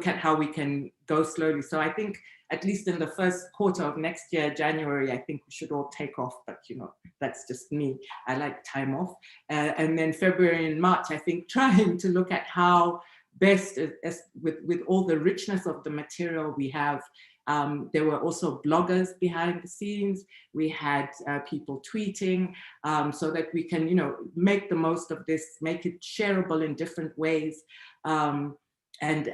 at how we can go slowly. So I think at least in the first quarter of next year, January, I think we should all take off, but that's just me. I like time off. And then February and March, I think, trying to look at how best, with all the richness of the material we have. There were also bloggers behind the scenes. We had people tweeting, so that we can, make the most of this, make it shareable in different ways. And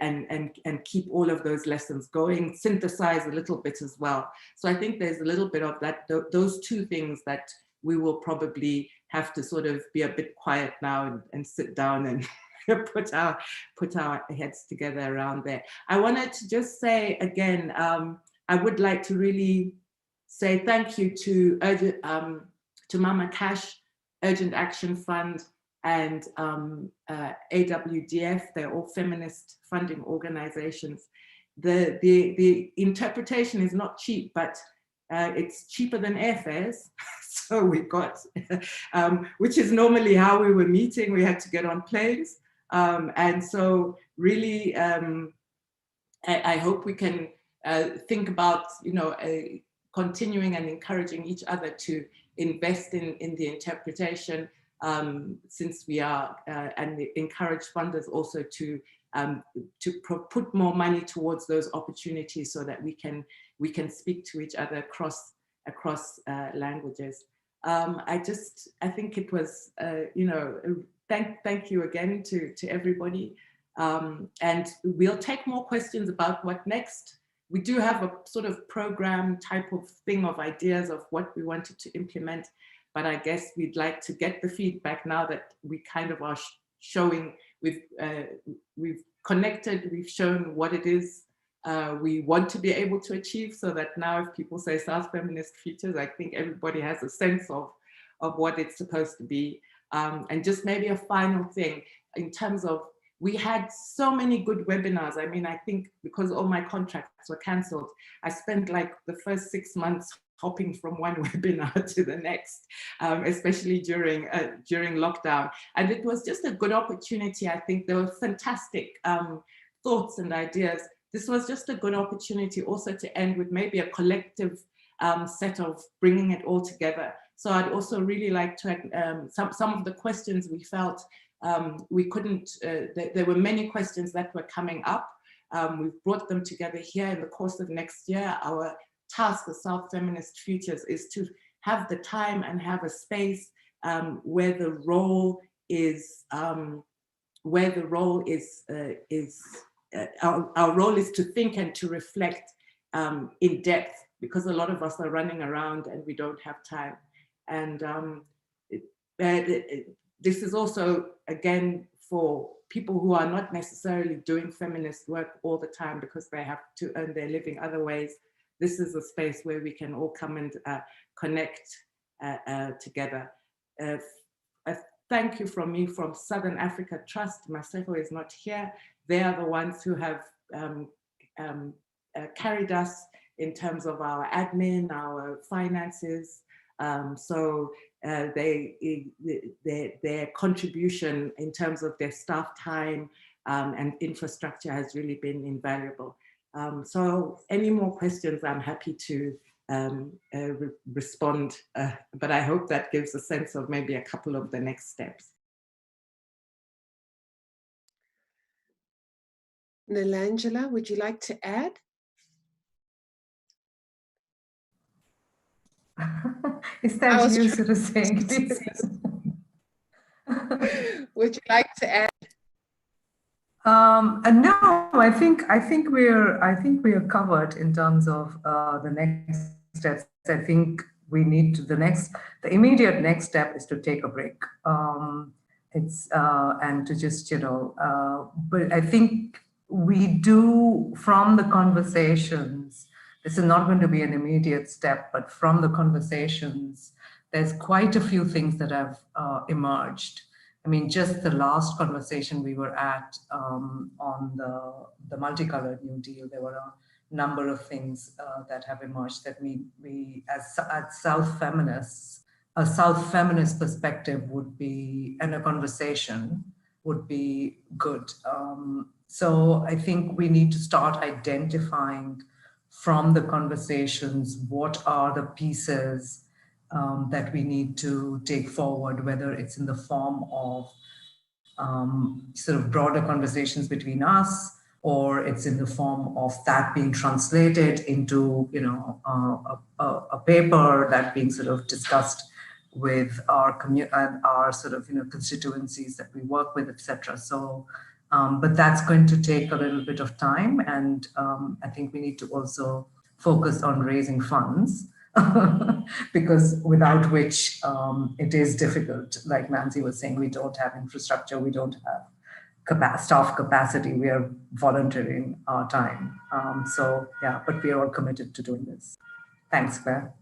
keep all of those lessons going, synthesize a little bit as well. So I think there's a little bit of that, those two things that we will probably have to sort of be a bit quiet now and sit down and put our heads together around there. I wanted to just say again, I would like to really say thank you to Mama Cash, Urgent Action Fund, and AWDF. They're all feminist funding organizations. The interpretation is not cheap, but it's cheaper than airfares. So we got, which is normally how we were meeting. We had to get on planes. And so really, I hope we can think about, continuing and encouraging each other to invest in the interpretation, since we are, and encourage funders also to put more money towards those opportunities, so that we can speak to each other across languages. I think it was, thank you again to everybody, and we'll take more questions about what next. We do have a sort of program type of thing of ideas of what we wanted to implement, but I guess we'd like to get the feedback now that we kind of are showing we've connected, we've shown what it is we want to be able to achieve, so that now if people say South Feminist Futures, I think everybody has a sense of what it's supposed to be. And just maybe a final thing in terms of, we had so many good webinars. I mean, I think because all my contracts were cancelled, I spent like the first 6 months hopping from one webinar to the next, especially during lockdown. And it was just a good opportunity. I think there were fantastic thoughts and ideas. This was just a good opportunity also to end with maybe a collective set of bringing it all together. So I'd also really like to, some of the questions we felt we couldn't, there were many questions that were coming up. We've brought them together here in the course of next year. Our task as South Feminist Futures is to have the time and have a space where the role is, our role is to think and to reflect in depth, because a lot of us are running around and we don't have time. And this is also, again, for people who are not necessarily doing feminist work all the time because they have to earn their living other ways. This is a space where we can all come and connect together. A thank you from me from Southern Africa Trust. Maseko is not here. They are the ones who have carried us in terms of our admin, our finances. So their contribution in terms of their staff time and infrastructure has really been invaluable. So any more questions, I'm happy to respond, but I hope that gives a sense of maybe a couple of the next steps. Nalangela, would you like to add? Is that you sort of saying? Would you like to add? No, I think we're covered in terms of the next steps. I think we need to, the immediate next step is to take a break. And to just, but I think we do, from the conversations, this is not going to be an immediate step, but from the conversations, there's quite a few things that have emerged. I mean, just the last conversation we were at on the multicolored New Deal, there were a number of things that have emerged that we as South feminists, a South feminist perspective would be, and a conversation would be good. So I think we need to start identifying from the conversations what are the pieces that we need to take forward, whether it's in the form of sort of broader conversations between us, or it's in the form of that being translated into, a paper that being sort of discussed with our sort of, constituencies that we work with, etc. So, but that's going to take a little bit of time, and I think we need to also focus on raising funds. Because without which it is difficult. Like Nancy was saying, we don't have infrastructure, we don't have staff capacity, we are volunteering our time. So yeah, but we are all committed to doing this. Thanks, Claire.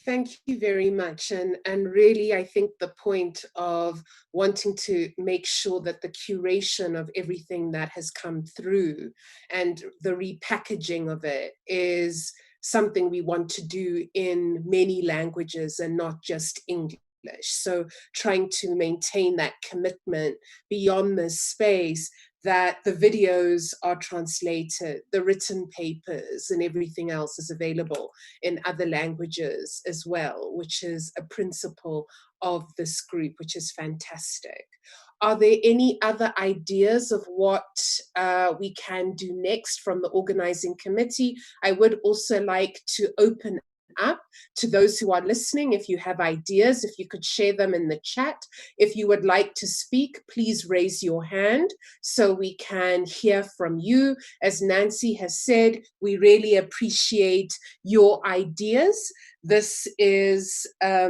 Thank you very much. And really, I think the point of wanting to make sure that the curation of everything that has come through and the repackaging of it is something we want to do in many languages and not just English. So trying to maintain that commitment beyond this space, that the videos are translated, the written papers and everything else is available in other languages as well, which is a principle of this group, which is fantastic. Are there any other ideas of what we can do next from the organizing committee? I would also like to open up to those who are listening. If you have ideas, if you could share them in the chat. If you would like to speak, please raise your hand so we can hear from you. As Nancy has said, we really appreciate your ideas. This is a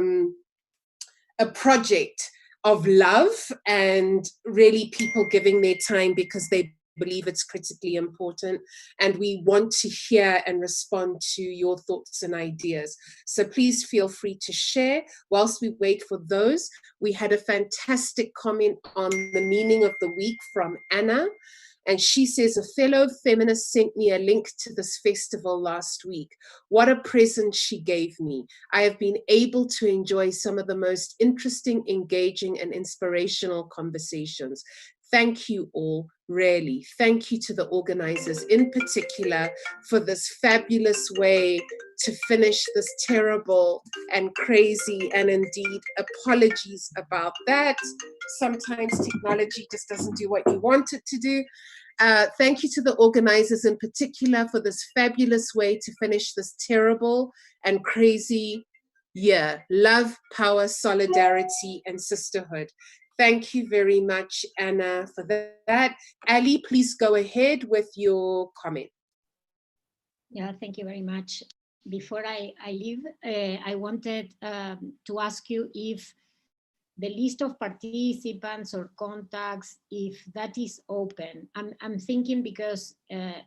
project of love and really people giving their time because they believe it's critically important. And we want to hear and respond to your thoughts and ideas. So please feel free to share. Whilst we wait for those, we had a fantastic comment on the meaning of the week from Anna. And she says, a fellow feminist sent me a link to this festival last week. What a present she gave me. I have been able to enjoy some of the most interesting, engaging, and inspirational conversations. Thank you all, really. Thank you to the organizers in particular for this fabulous way to finish this terrible and crazy, and indeed apologies about that. Sometimes technology just doesn't do what you want it to do. Thank you to the organizers in particular for this fabulous way to finish this terrible and crazy year. Love, power, solidarity, and sisterhood. Thank you very much, Anna, for that. Ali, please go ahead with your comment. Yeah, thank you very much. Before I leave, I wanted to ask you if the list of participants or contacts, if that is open. I'm thinking because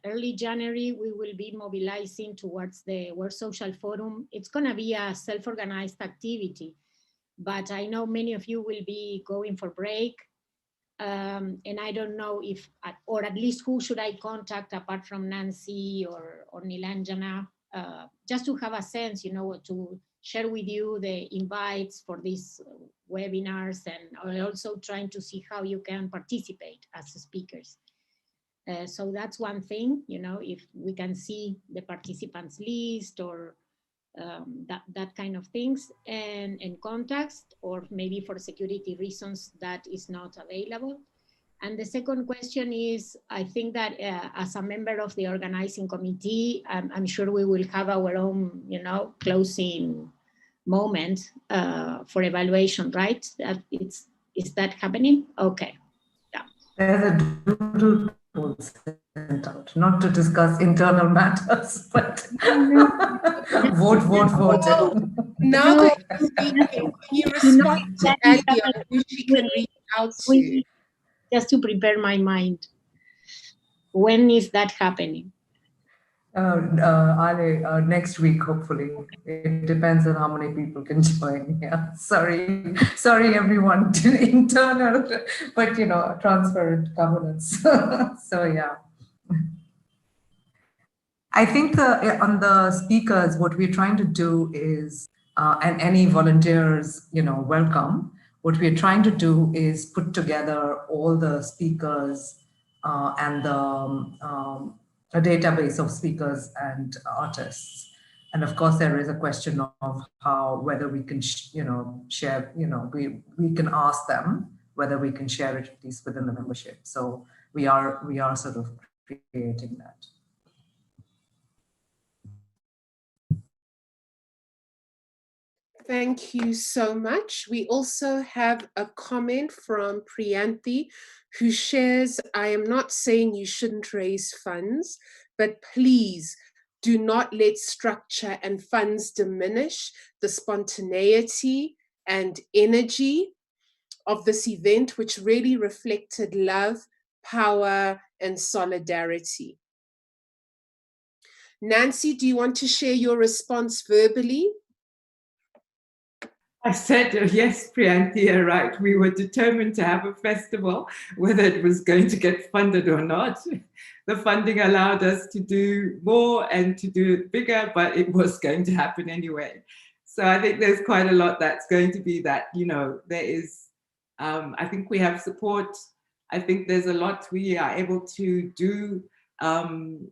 early January, we will be mobilizing towards the World Social Forum. It's gonna be a self-organized activity, but I know many of you will be going for break. And I don't know if, or at least who should I contact apart from Nancy or Nilanjana, just to have a sense, you know, to share with you the invites for these webinars, and also trying to see how you can participate as speakers. So that's one thing, you know, if we can see the participants list or that kind of things, and context, or maybe for security reasons that is not available. And the second question is, I think that as a member of the organizing committee, I'm sure we will have our own, you know, closing moment for evaluation, right? Is that happening? Okay. Yeah. There's a doodle poll sent out, not to discuss internal matters, but vote. Now that you're speaking, can you respond to Ali on who she can reach out to? Just to prepare my mind. When is that happening? Ale, next week, hopefully. It depends on how many people can join. Yeah, sorry, everyone. Internal, but you know, transparent governance. So yeah. I think on the speakers, what we're trying to do is, and any volunteers, you know, welcome. What we're trying to do is put together all the speakers and a database of speakers and artists. And of course, there is a question of whether we can, share, we can ask them whether we can share it at least within the membership. So we are sort of creating that. Thank you so much. We also have a comment from Priyanthi, who shares, I am not saying you shouldn't raise funds, but please do not let structure and funds diminish the spontaneity and energy of this event, which really reflected love, power, and solidarity. Nancy, do you want to share your response verbally? I said, yes, Priyanthi, you're right. We were determined to have a festival, whether it was going to get funded or not. The funding allowed us to do more and to do it bigger, but it was going to happen anyway. So I think there's quite a lot that's going to be that, there is, I think we have support. I think there's a lot we are able to do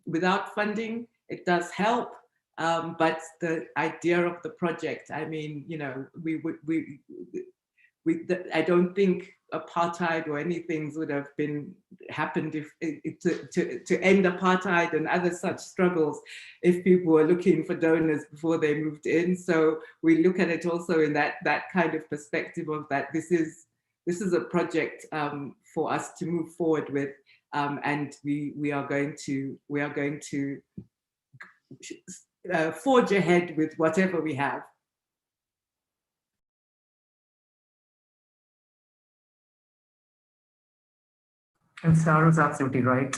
without funding. It does help. But the idea of the project, I mean, I don't think apartheid or anything would have happened if to end apartheid and other such struggles if people were looking for donors before they moved in. So we look at it also in that kind of perspective of that this is a project for us to move forward with, and we are going to forge ahead with whatever we have. And Saru's absolutely right.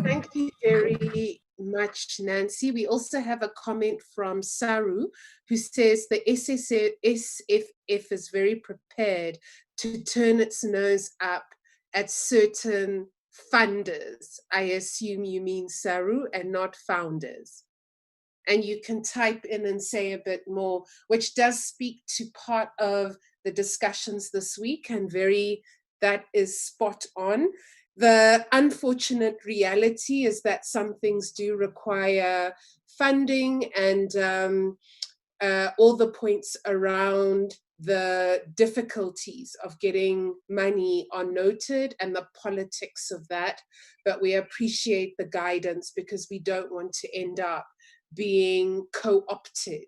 Thank you very much, Nancy. We also have a comment from Saru, who says the SFF is very prepared to turn its nose up at certain funders. I assume you mean Saru and not founders. And you can type in and say a bit more, which does speak to part of the discussions this week, and that is spot on. The unfortunate reality is that some things do require funding, and all the points around the difficulties of getting money are noted and the politics of that. But we appreciate the guidance, because we don't want to end up being co-opted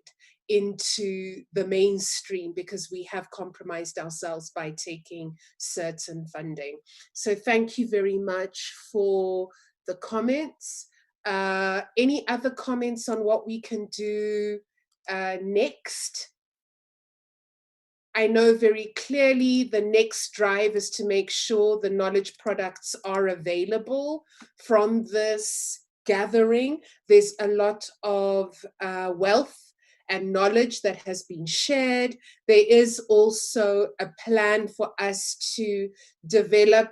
into the mainstream because we have compromised ourselves by taking certain funding. So thank you very much for the comments. Any other comments on what we can do next? I know very clearly the next drive is to make sure the knowledge products are available from this gathering. There's a lot of wealth and knowledge that has been shared. There is also a plan for us to develop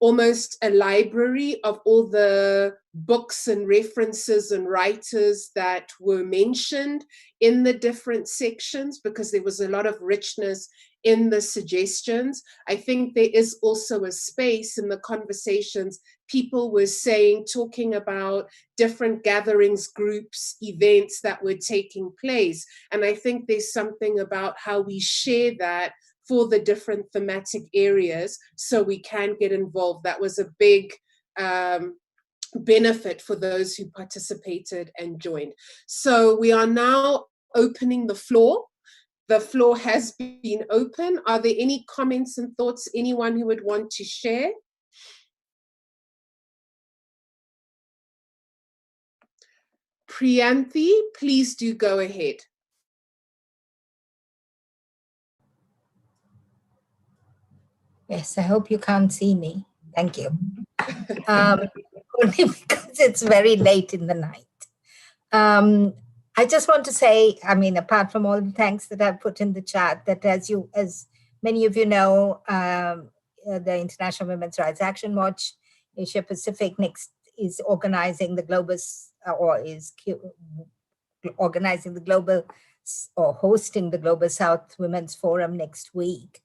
almost a library of all the books and references and writers that were mentioned in the different sections, because there was a lot of richness in the suggestions. I think there is also a space in the conversations. People were talking about different gatherings, groups, events that were taking place. And I think there's something about how we share that for the different thematic areas so we can get involved. That was a big benefit for those who participated and joined. So we are now opening the floor. The floor has been open. Are there any comments and thoughts anyone who would want to share? Priyanthi, please do go ahead. Yes, I hope you can't see me. Thank you. Only because it's very late in the night. I just want to say, I mean, apart from all the thanks that I've put in the chat, that as many of you know, the International Women's Rights Action Watch Asia Pacific next is organizing the global, or hosting the Global South Women's Forum next week.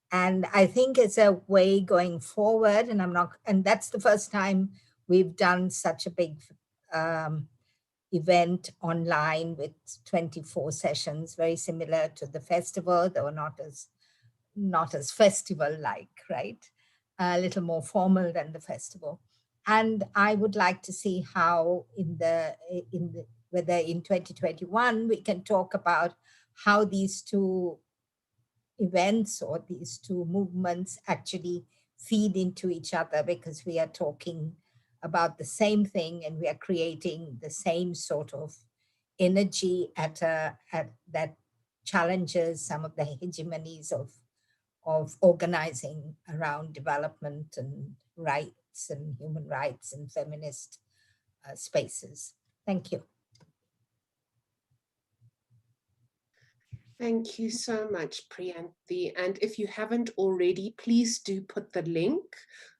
And I think it's a way going forward, and that's the first time we've done such a big event online with 24 sessions, very similar to the festival, though not as festival-like, right? A little more formal than the festival. And I would like to see how whether in 2021 we can talk about how these two events or these two movements actually feed into each other, because we are talking about the same thing and we are creating the same sort of energy that challenges some of the hegemonies of organizing around development and rights and human rights and feminist spaces. Thank you. Thank you so much, Priyanthi. And if you haven't already, please do put the link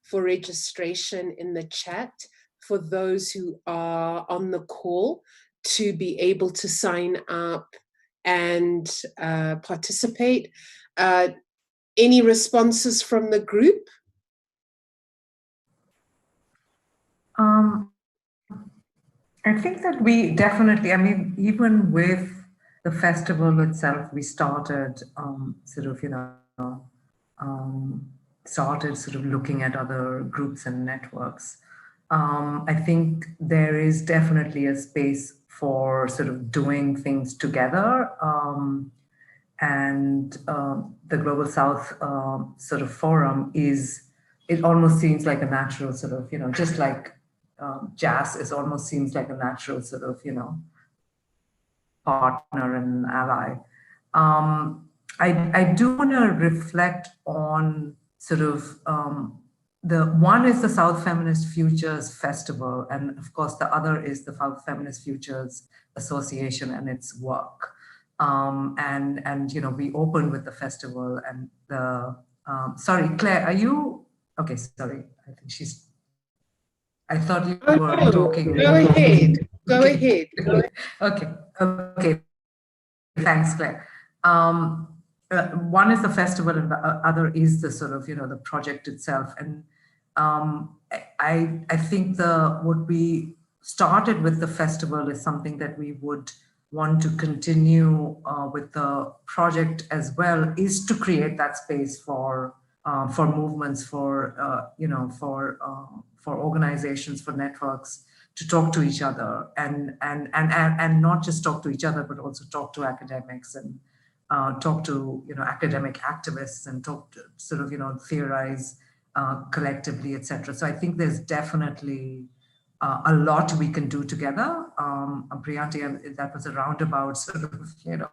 for registration in the chat for those who are on the call to be able to sign up and participate. Any responses from the group? I think that we definitely, I mean, even with the festival itself, we started looking at other groups and networks. I think there is definitely a space for sort of doing things together. And the Global South sort of forum it almost seems like a natural sort of, just like jazz almost seems like a natural sort of, partner and ally. I do want to reflect on sort of the one is the South Feminist Futures Festival, and of course the other is the South Feminist Futures Association and its work. And you know, we opened with the festival and the sorry, Claire, are you okay? Sorry, I think I thought you were talking. Go ahead. Go ahead. Okay. Okay. Thanks, Claire. One is the festival, and the other is the sort of, you know, the project itself. And I think what we started with the festival is something that we would want to continue with the project as well, is to create that space for movements, for you know, for organizations, for networks to talk to each other, and not just talk to each other, but also talk to academics and talk to, you know, academic activists, and talk to sort of, you know, theorize collectively, etc. So I think there's definitely a lot we can do together. Priyanti, that was a roundabout sort of, you know,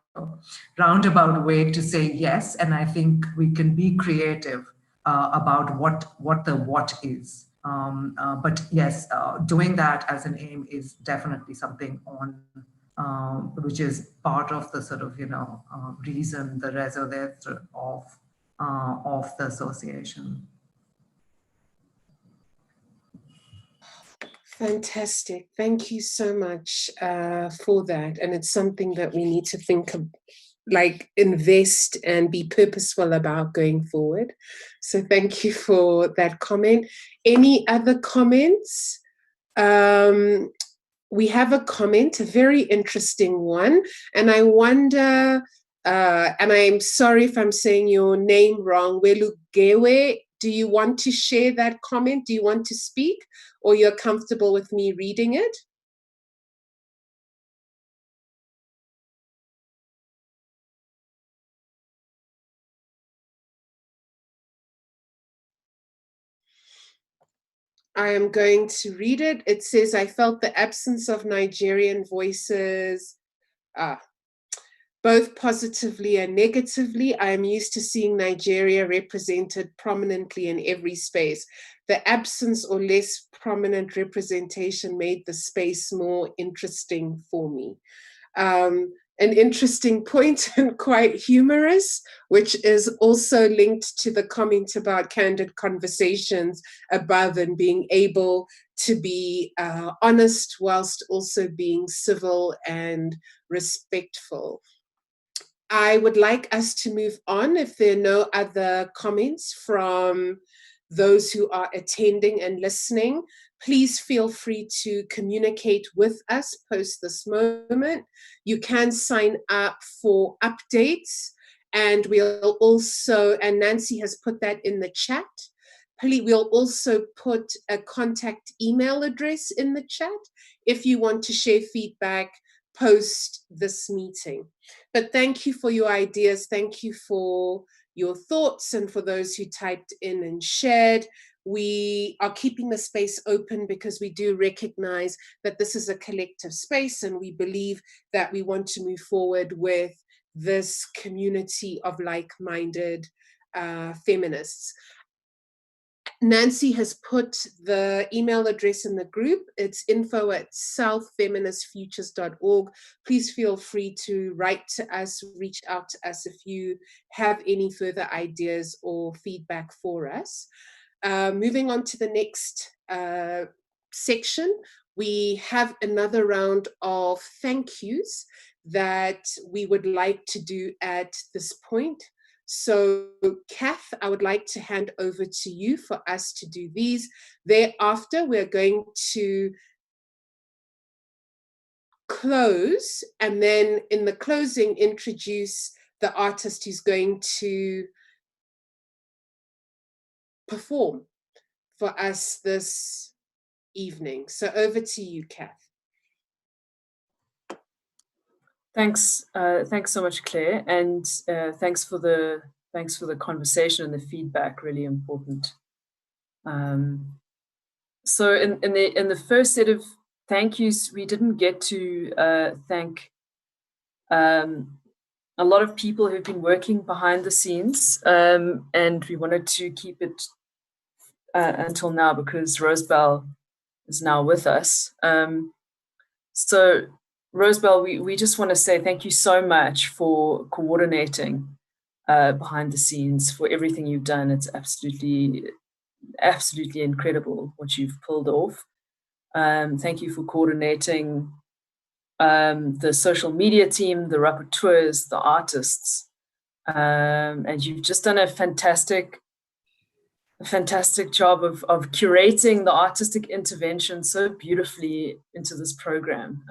roundabout way to say yes. And I think we can be creative about what the what is. But yes, doing that as an aim is definitely something on which is part of the sort of, you know, reason, the raison d'etre of the association. Fantastic. Thank you so much for that. And it's something that we need to think of, like invest and be purposeful about going forward. So thank you for that comment. Any other comments? We have a comment, a very interesting one. And I wonder, and I'm sorry if I'm saying your name wrong, Welugewe, do you want to share that comment? Do you want to speak, or you're comfortable with me reading it? I am going to read it. It says, I felt the absence of Nigerian voices, both positively and negatively. I am used to seeing Nigeria represented prominently in every space. The absence or less prominent representation made the space more interesting for me. An interesting point and quite humorous, which is also linked to the comment about candid conversations above and being able to be honest whilst also being civil and respectful. I would like us to move on if there are no other comments from those who are attending and listening. Please feel free to communicate with us post this moment. You can sign up for updates, and we'll also, and Nancy has put that in the chat. We'll also put a contact email address in the chat if you want to share feedback post this meeting. But thank you for your ideas. Thank you for your thoughts, and for those who typed in and shared. We are keeping the space open because we do recognize that this is a collective space, and we believe that we want to move forward with this community of like-minded feminists. Nancy has put the email address in the group. It's info@southfeministfutures.org. Please feel free to write to us, reach out to us if you have any further ideas or feedback for us. Moving on to the next section, we have another round of thank yous that we would like to do at this point. So, Kath, I would like to hand over to you for us to do these. Thereafter, we're going to close, and then in the closing, introduce the artist who's going to perform for us this evening. So over to you, Kath. Thanks so much, Claire, and thanks for the conversation and the feedback. Really important. So in the first set of thank yous, we didn't get to thank a lot of people who've been working behind the scenes, and we wanted to keep it until now because Rosebell is now with us. So Rosebell, we just want to say thank you so much for coordinating behind the scenes, for everything you've done. It's absolutely incredible what you've pulled off. Thank you for coordinating the social media team, the rapporteurs, the artists. And you've just done a fantastic job of curating the artistic intervention so beautifully into this program.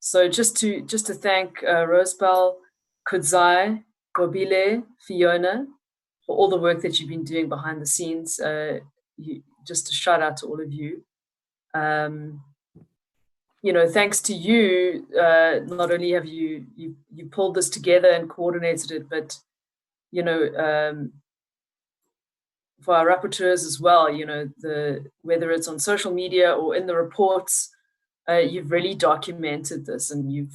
So just to thank Rosebell, Kudzai, Gobile, Fiona, for all the work that you've been doing behind the scenes. Just a shout out to all of you. Thanks to you, not only have you pulled this together and coordinated it, but for our rapporteurs as well, whether it's on social media or in the reports, you've really documented this, and you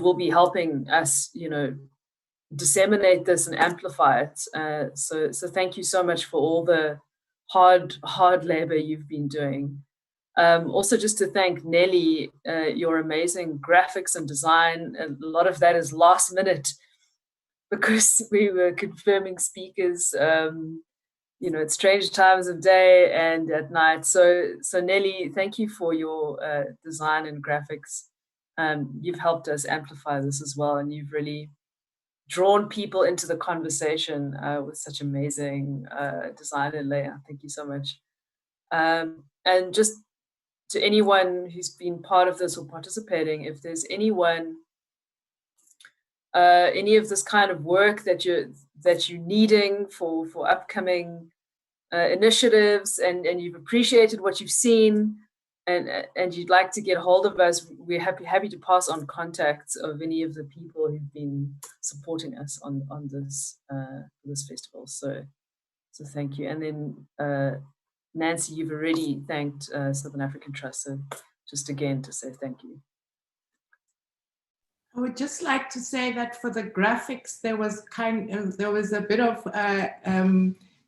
will be helping us, disseminate this and amplify it. So thank you so much for all the hard labor you've been doing. Also, just to thank Nelly, your amazing graphics and design. And a lot of that is last minute because we were confirming speakers, at strange times of day and at night. So Nelly, thank you for your design and graphics. You've helped us amplify this as well, and you've really drawn people into the conversation with such amazing design and layout. Thank you so much. And just to anyone who's been part of this or participating, if there's anyone, any of this kind of work that you're needing for upcoming initiatives, and you've appreciated what you've seen, and you'd like to get hold of us, we're happy to pass on contacts of any of the people who've been supporting us on this festival. So thank you. And then Nancy, you've already thanked Southern African Trust, so just again to say thank you. I would just like to say that for the graphics, there was a bit of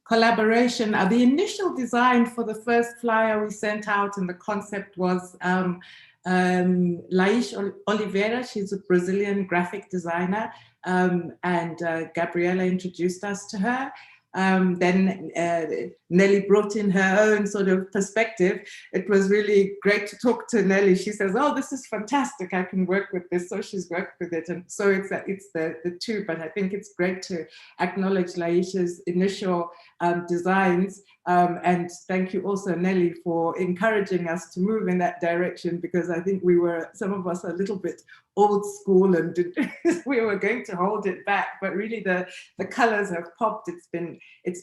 collaboration. The initial design for the first flyer we sent out, and the concept was Laish Oliveira. She's a Brazilian graphic designer, and Gabriela introduced us to her. Then Nelly brought in her own sort of perspective. It was really great to talk to Nelly. She says, "Oh, this is fantastic. I can work with this." So she's worked with it, and so it's the two. But I think it's great to acknowledge Laisha's initial designs, and thank you also, Nelly, for encouraging us to move in that direction, because I think some of us are a little bit old school and we were going to hold it back, but really the colors have popped. It's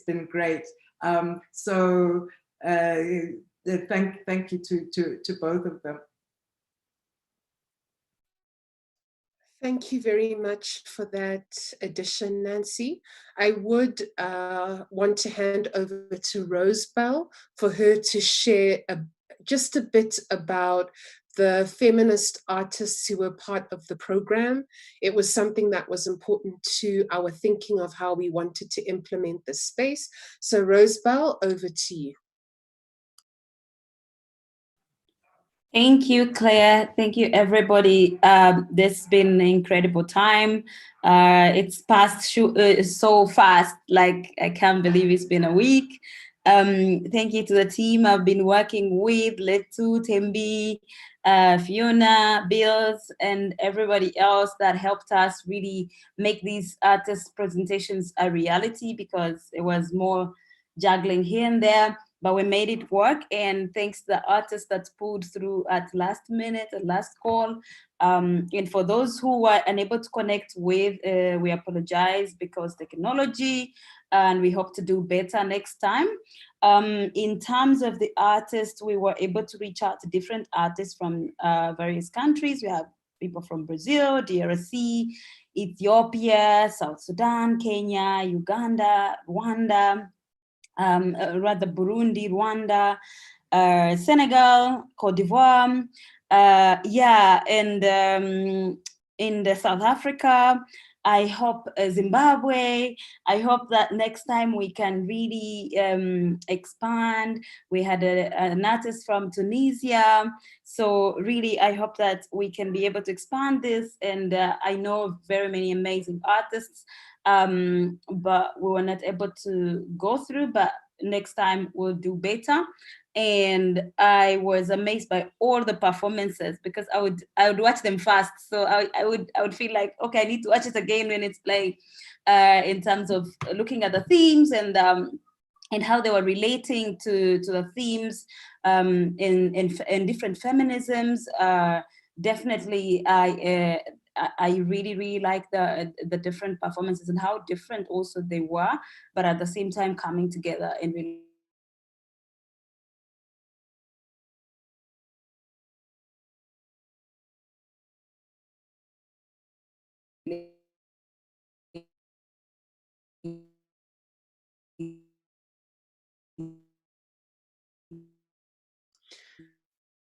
been great. So thank you to both of them. Thank you very much for that addition, Nancy. I would want to hand over to Rosebell for her to share just a bit about the feminist artists who were part of the program. It was something that was important to our thinking of how we wanted to implement this space. So Rosebell, over to you. Thank you, Claire. Thank you, everybody. This has been an incredible time. It's passed so fast, like I can't believe it's been a week. Thank you to the team I've been working with, Letu, Tembi, Fiona, Bills, and everybody else that helped us really make these artist presentations a reality, because it was more juggling here and there, but we made it work. And thanks to the artists that pulled through at last minute, at last call. And for those who were unable to connect with, we apologize because technology, and we hope to do better next time. In terms of the artists, we were able to reach out to different artists from various countries. We have people from Brazil, DRC, Ethiopia, South Sudan, Kenya, Uganda, Rwanda, Burundi, Rwanda, Senegal, Cote d'Ivoire. And in the South Africa. I hope Zimbabwe. I hope that next time we can really expand. We had an artist from Tunisia. So really, I hope that we can be able to expand this. And I know very many amazing artists, but we were not able to go through, but next time we'll do better. And I was amazed by all the performances, because I would watch them fast. So I would feel like, okay, I need to watch it again when it's playing, in terms of looking at the themes and how they were relating to the themes in different feminisms. Definitely, I really like the different performances and how different also they were, but at the same time coming together and really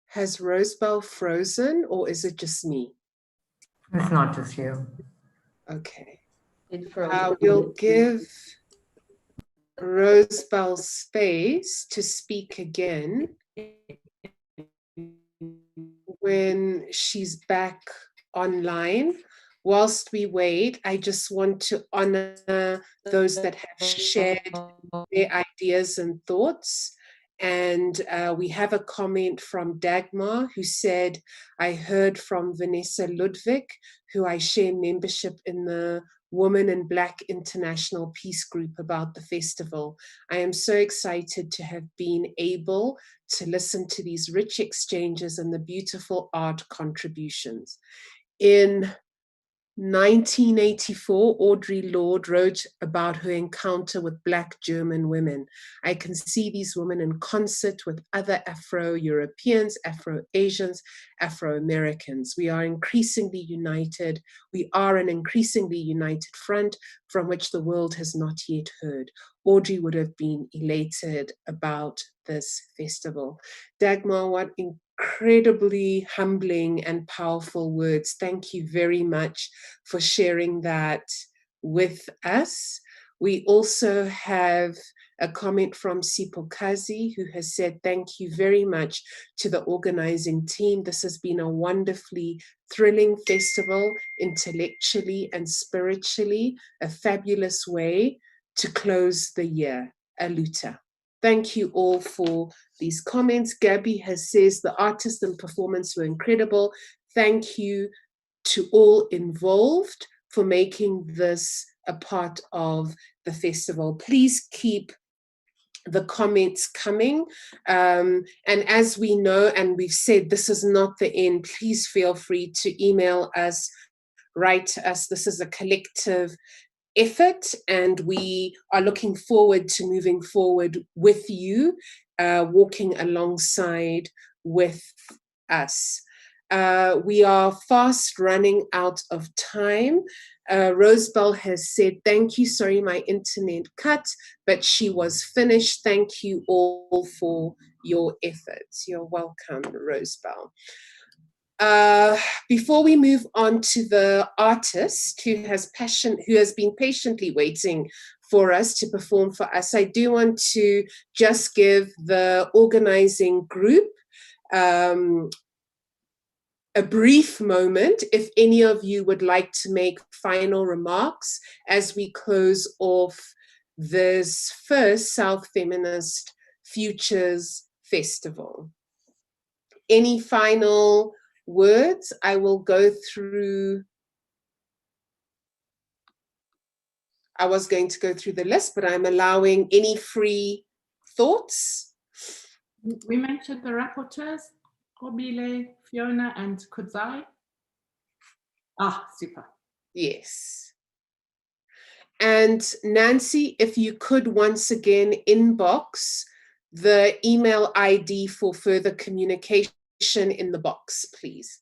Has Rosebell frozen, or is it just me? It's not just you. Okay. It froze. We'll give Rosebell space to speak again when she's back online. Whilst we wait, I just want to honor those that have shared their ideas and thoughts. And we have a comment from Dagmar, who said, I heard from Vanessa Ludwig, who I share membership in the Women in Black International Peace Group, about the festival. I am so excited to have been able to listen to these rich exchanges and the beautiful art contributions. In 1984, Audre Lorde wrote about her encounter with Black German women. I can see these women in concert with other Afro-Europeans, Afro-Asians, Afro-Americans. We are increasingly united. We are an increasingly united front from which the world has not yet heard. Audre would have been elated about this festival. Dagmar, what incredibly humbling and powerful words. Thank you very much for sharing that with us. We also have a comment from Sipokazi, who has said, thank you very much to the organizing team. This has been a wonderfully thrilling festival, intellectually and spiritually, a fabulous way to close the year. Aluta. Thank you all for these comments. Gabby says the artist and performance were incredible. Thank you to all involved for making this a part of the festival. Please keep the comments coming. And as we know, and we've said, this is not the end. Please feel free to email us, write to us. This is a collective effort, and we are looking forward to moving forward with you, walking alongside with us. We are fast running out of time. Rosebell has said, thank you, sorry my internet cut, but she was finished. Thank you all for your efforts. You're welcome, Rosebell. Before we move on to the artist who has been patiently waiting for us to perform for us, I do want to just give the organizing group a brief moment, if any of you would like to make final remarks as we close off this first South Feminist Futures Festival. Any final words? I will go through. I was going to go through the list, but I'm allowing any free thoughts. We mentioned the rapporteurs, Kobile, Fiona, and Kudzai. Ah, super. Yes. And Nancy, if you could once again inbox the email ID for further communication in the box, please.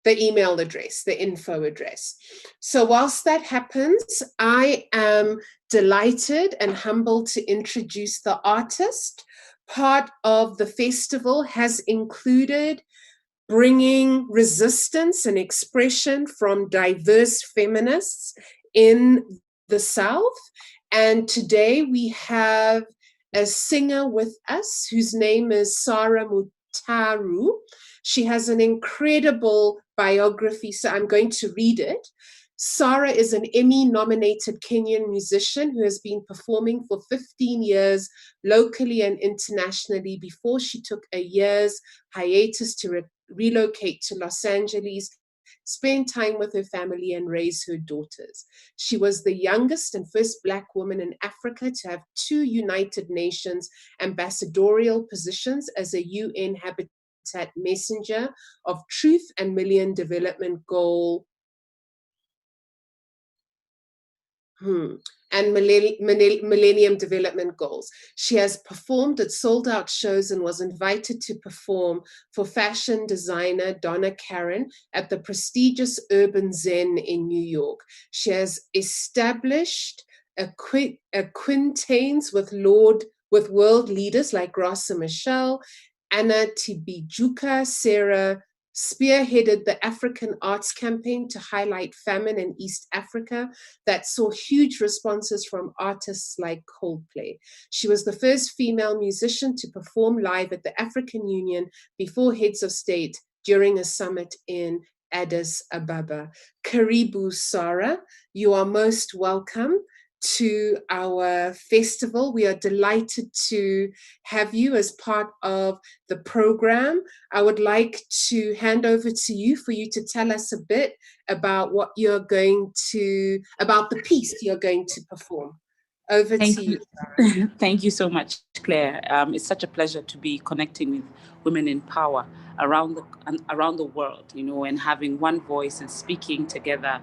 The email address, the info address. So whilst that happens, I am delighted and humbled to introduce the artist. Part of the festival has included bringing resistance and expression from diverse feminists in the South. And today we have a singer with us whose name is Sarah Mutaru. She has an incredible biography, so I'm going to read it. Sarah is an Emmy-nominated Kenyan musician who has been performing for 15 years locally and internationally before she took a year's hiatus to relocate to Los Angeles, spend time with her family, and raise her daughters. She was the youngest and first Black woman in Africa to have 2 United Nations ambassadorial positions as a UN Habitat Messenger of Truth and Millennium Development Goal and Millennium Development Goals. She has performed at sold-out shows and was invited to perform for fashion designer Donna Karan at the prestigious Urban Zen in New York. She has established a quintains with world leaders like Graça Machel, Anna Tibijuka, Sarah spearheaded the African Arts Campaign to highlight famine in East Africa that saw huge responses from artists like Coldplay. She was the first female musician to perform live at the African Union before heads of state during a summit in Addis Ababa. Karibu, Sarah. You are most welcome to our festival. We are delighted to have you as part of the program. I would like to hand over to you for you to tell us a bit about about the piece you're going to perform. Over to you. Thank you so much, Claire. It's such a pleasure to be connecting with women in power around the world, and having one voice and speaking together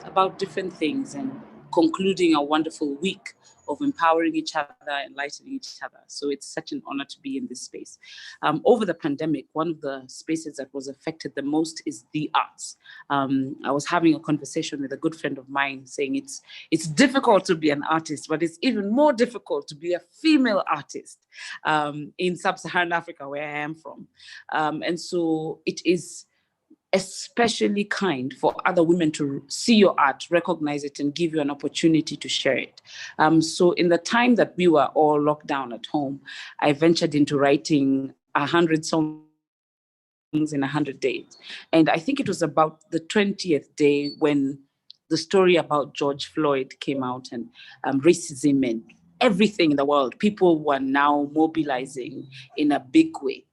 about different things and concluding a wonderful week of empowering each other, enlightening each other. So it's such an honor to be in this space. Over the pandemic, one of the spaces that was affected the most is the arts. I was having a conversation with a good friend of mine saying it's difficult to be an artist, but it's even more difficult to be a female artist in sub-Saharan Africa, where I am from. And so it is especially kind for other women to see your art, recognize it, and give you an opportunity to share it. So in the time that we were all locked down at home, I ventured into writing 100 songs in 100 days. And I think it was about the 20th day when the story about George Floyd came out and racism and everything in the world. People were now mobilizing in a big way.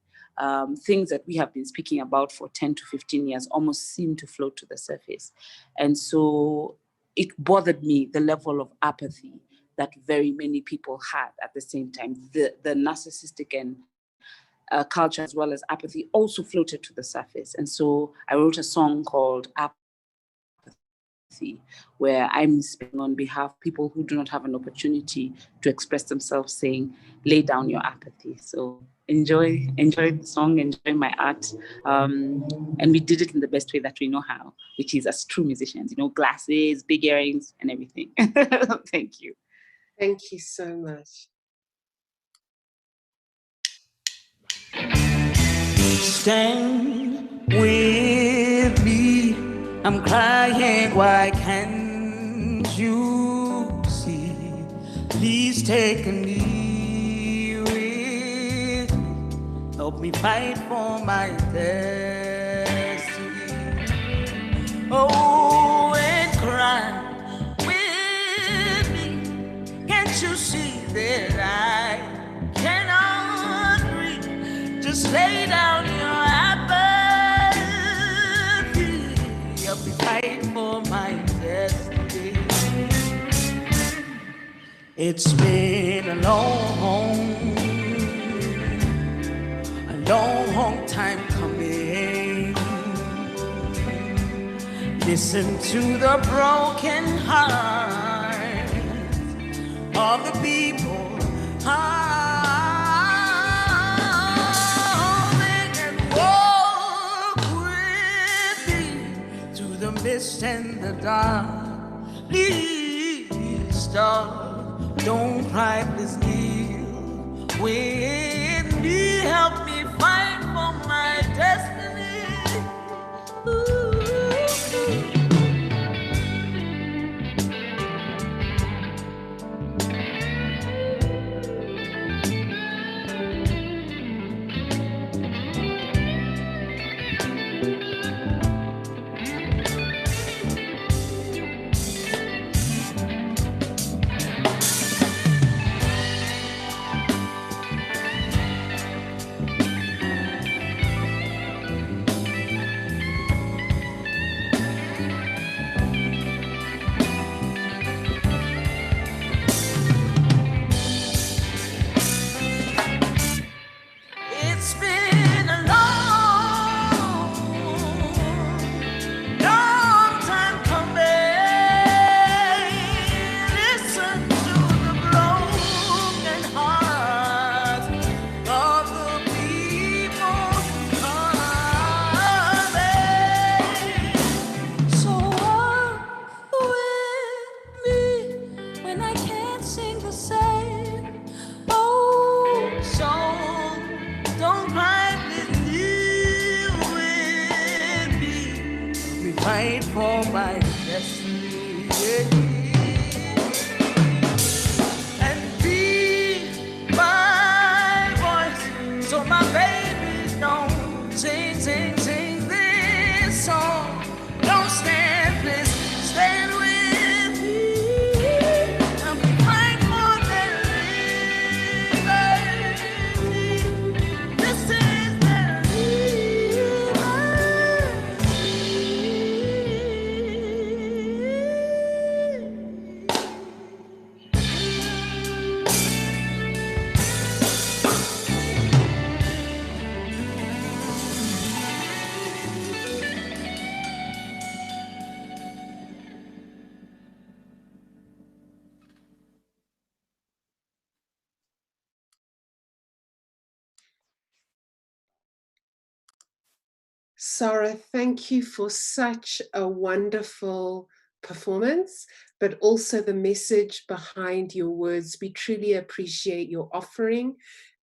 Things that we have been speaking about for 10 to 15 years almost seem to float to the surface. And so it bothered me, the level of apathy that very many people had at the same time. The narcissistic and culture as well as apathy also floated to the surface. And so I wrote a song called Apathy, where I'm speaking on behalf of people who do not have an opportunity to express themselves, saying, lay down your apathy. So enjoy the song, enjoy my art. And we did it in the best way that we know how, which is as true musicians, glasses, big earrings, and everything. Thank you. Thank you so much. Stand with me, I'm crying, why can't you see? Please take a knee with me, help me fight for my destiny. Oh, and cry with me, can't you see that I cannot breathe? Just lay down your apathy, help me fight for my destiny. It's been a long time coming. Listen to the broken heart of the people. Mist and the dark, please stop, don't cry, please kneel with me, help me fight for my destiny. fight for my destiny. And be my voice so my babies don't sing, sing, sing this song. Don't stand, please stand with me. I'm fight for their liberty. This is their Sarah, thank you for such a wonderful performance, but also the message behind your words. We truly appreciate your offering,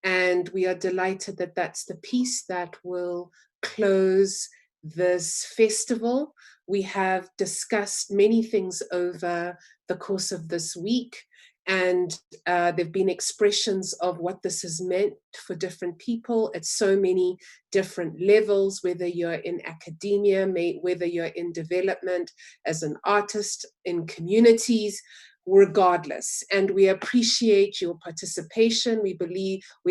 and we are delighted that that's the piece that will close this festival. We have discussed many things over the course of this week, and there have been expressions of what this has meant for different people at so many different levels, whether you're in academia, whether you're in development, as an artist, in communities, regardless. And we appreciate your participation. We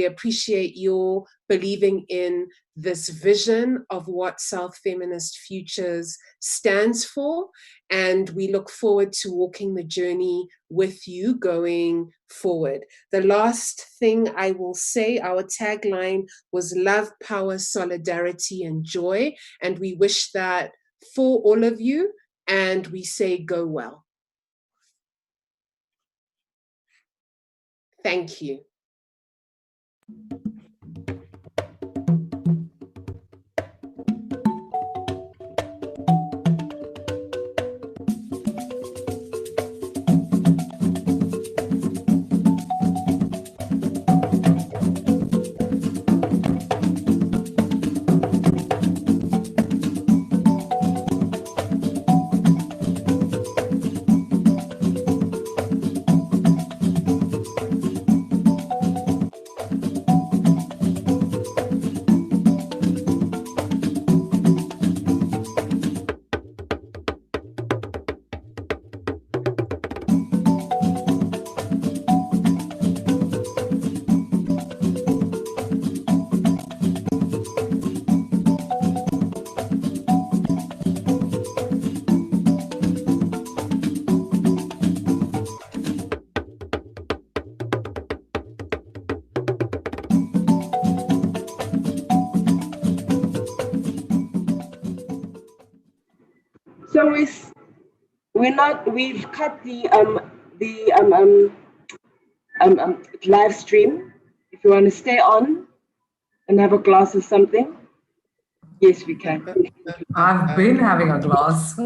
appreciate your believing in this vision of what South Feminist Futures stands for. And we look forward to walking the journey with you going forward. The last thing I will say, our tagline was love, power, solidarity, and joy. And we wish that for all of you, and we say go well. Thank you. So we've cut the live stream. If you want to stay on and have a glass of something, yes, we can. I've been having a glass.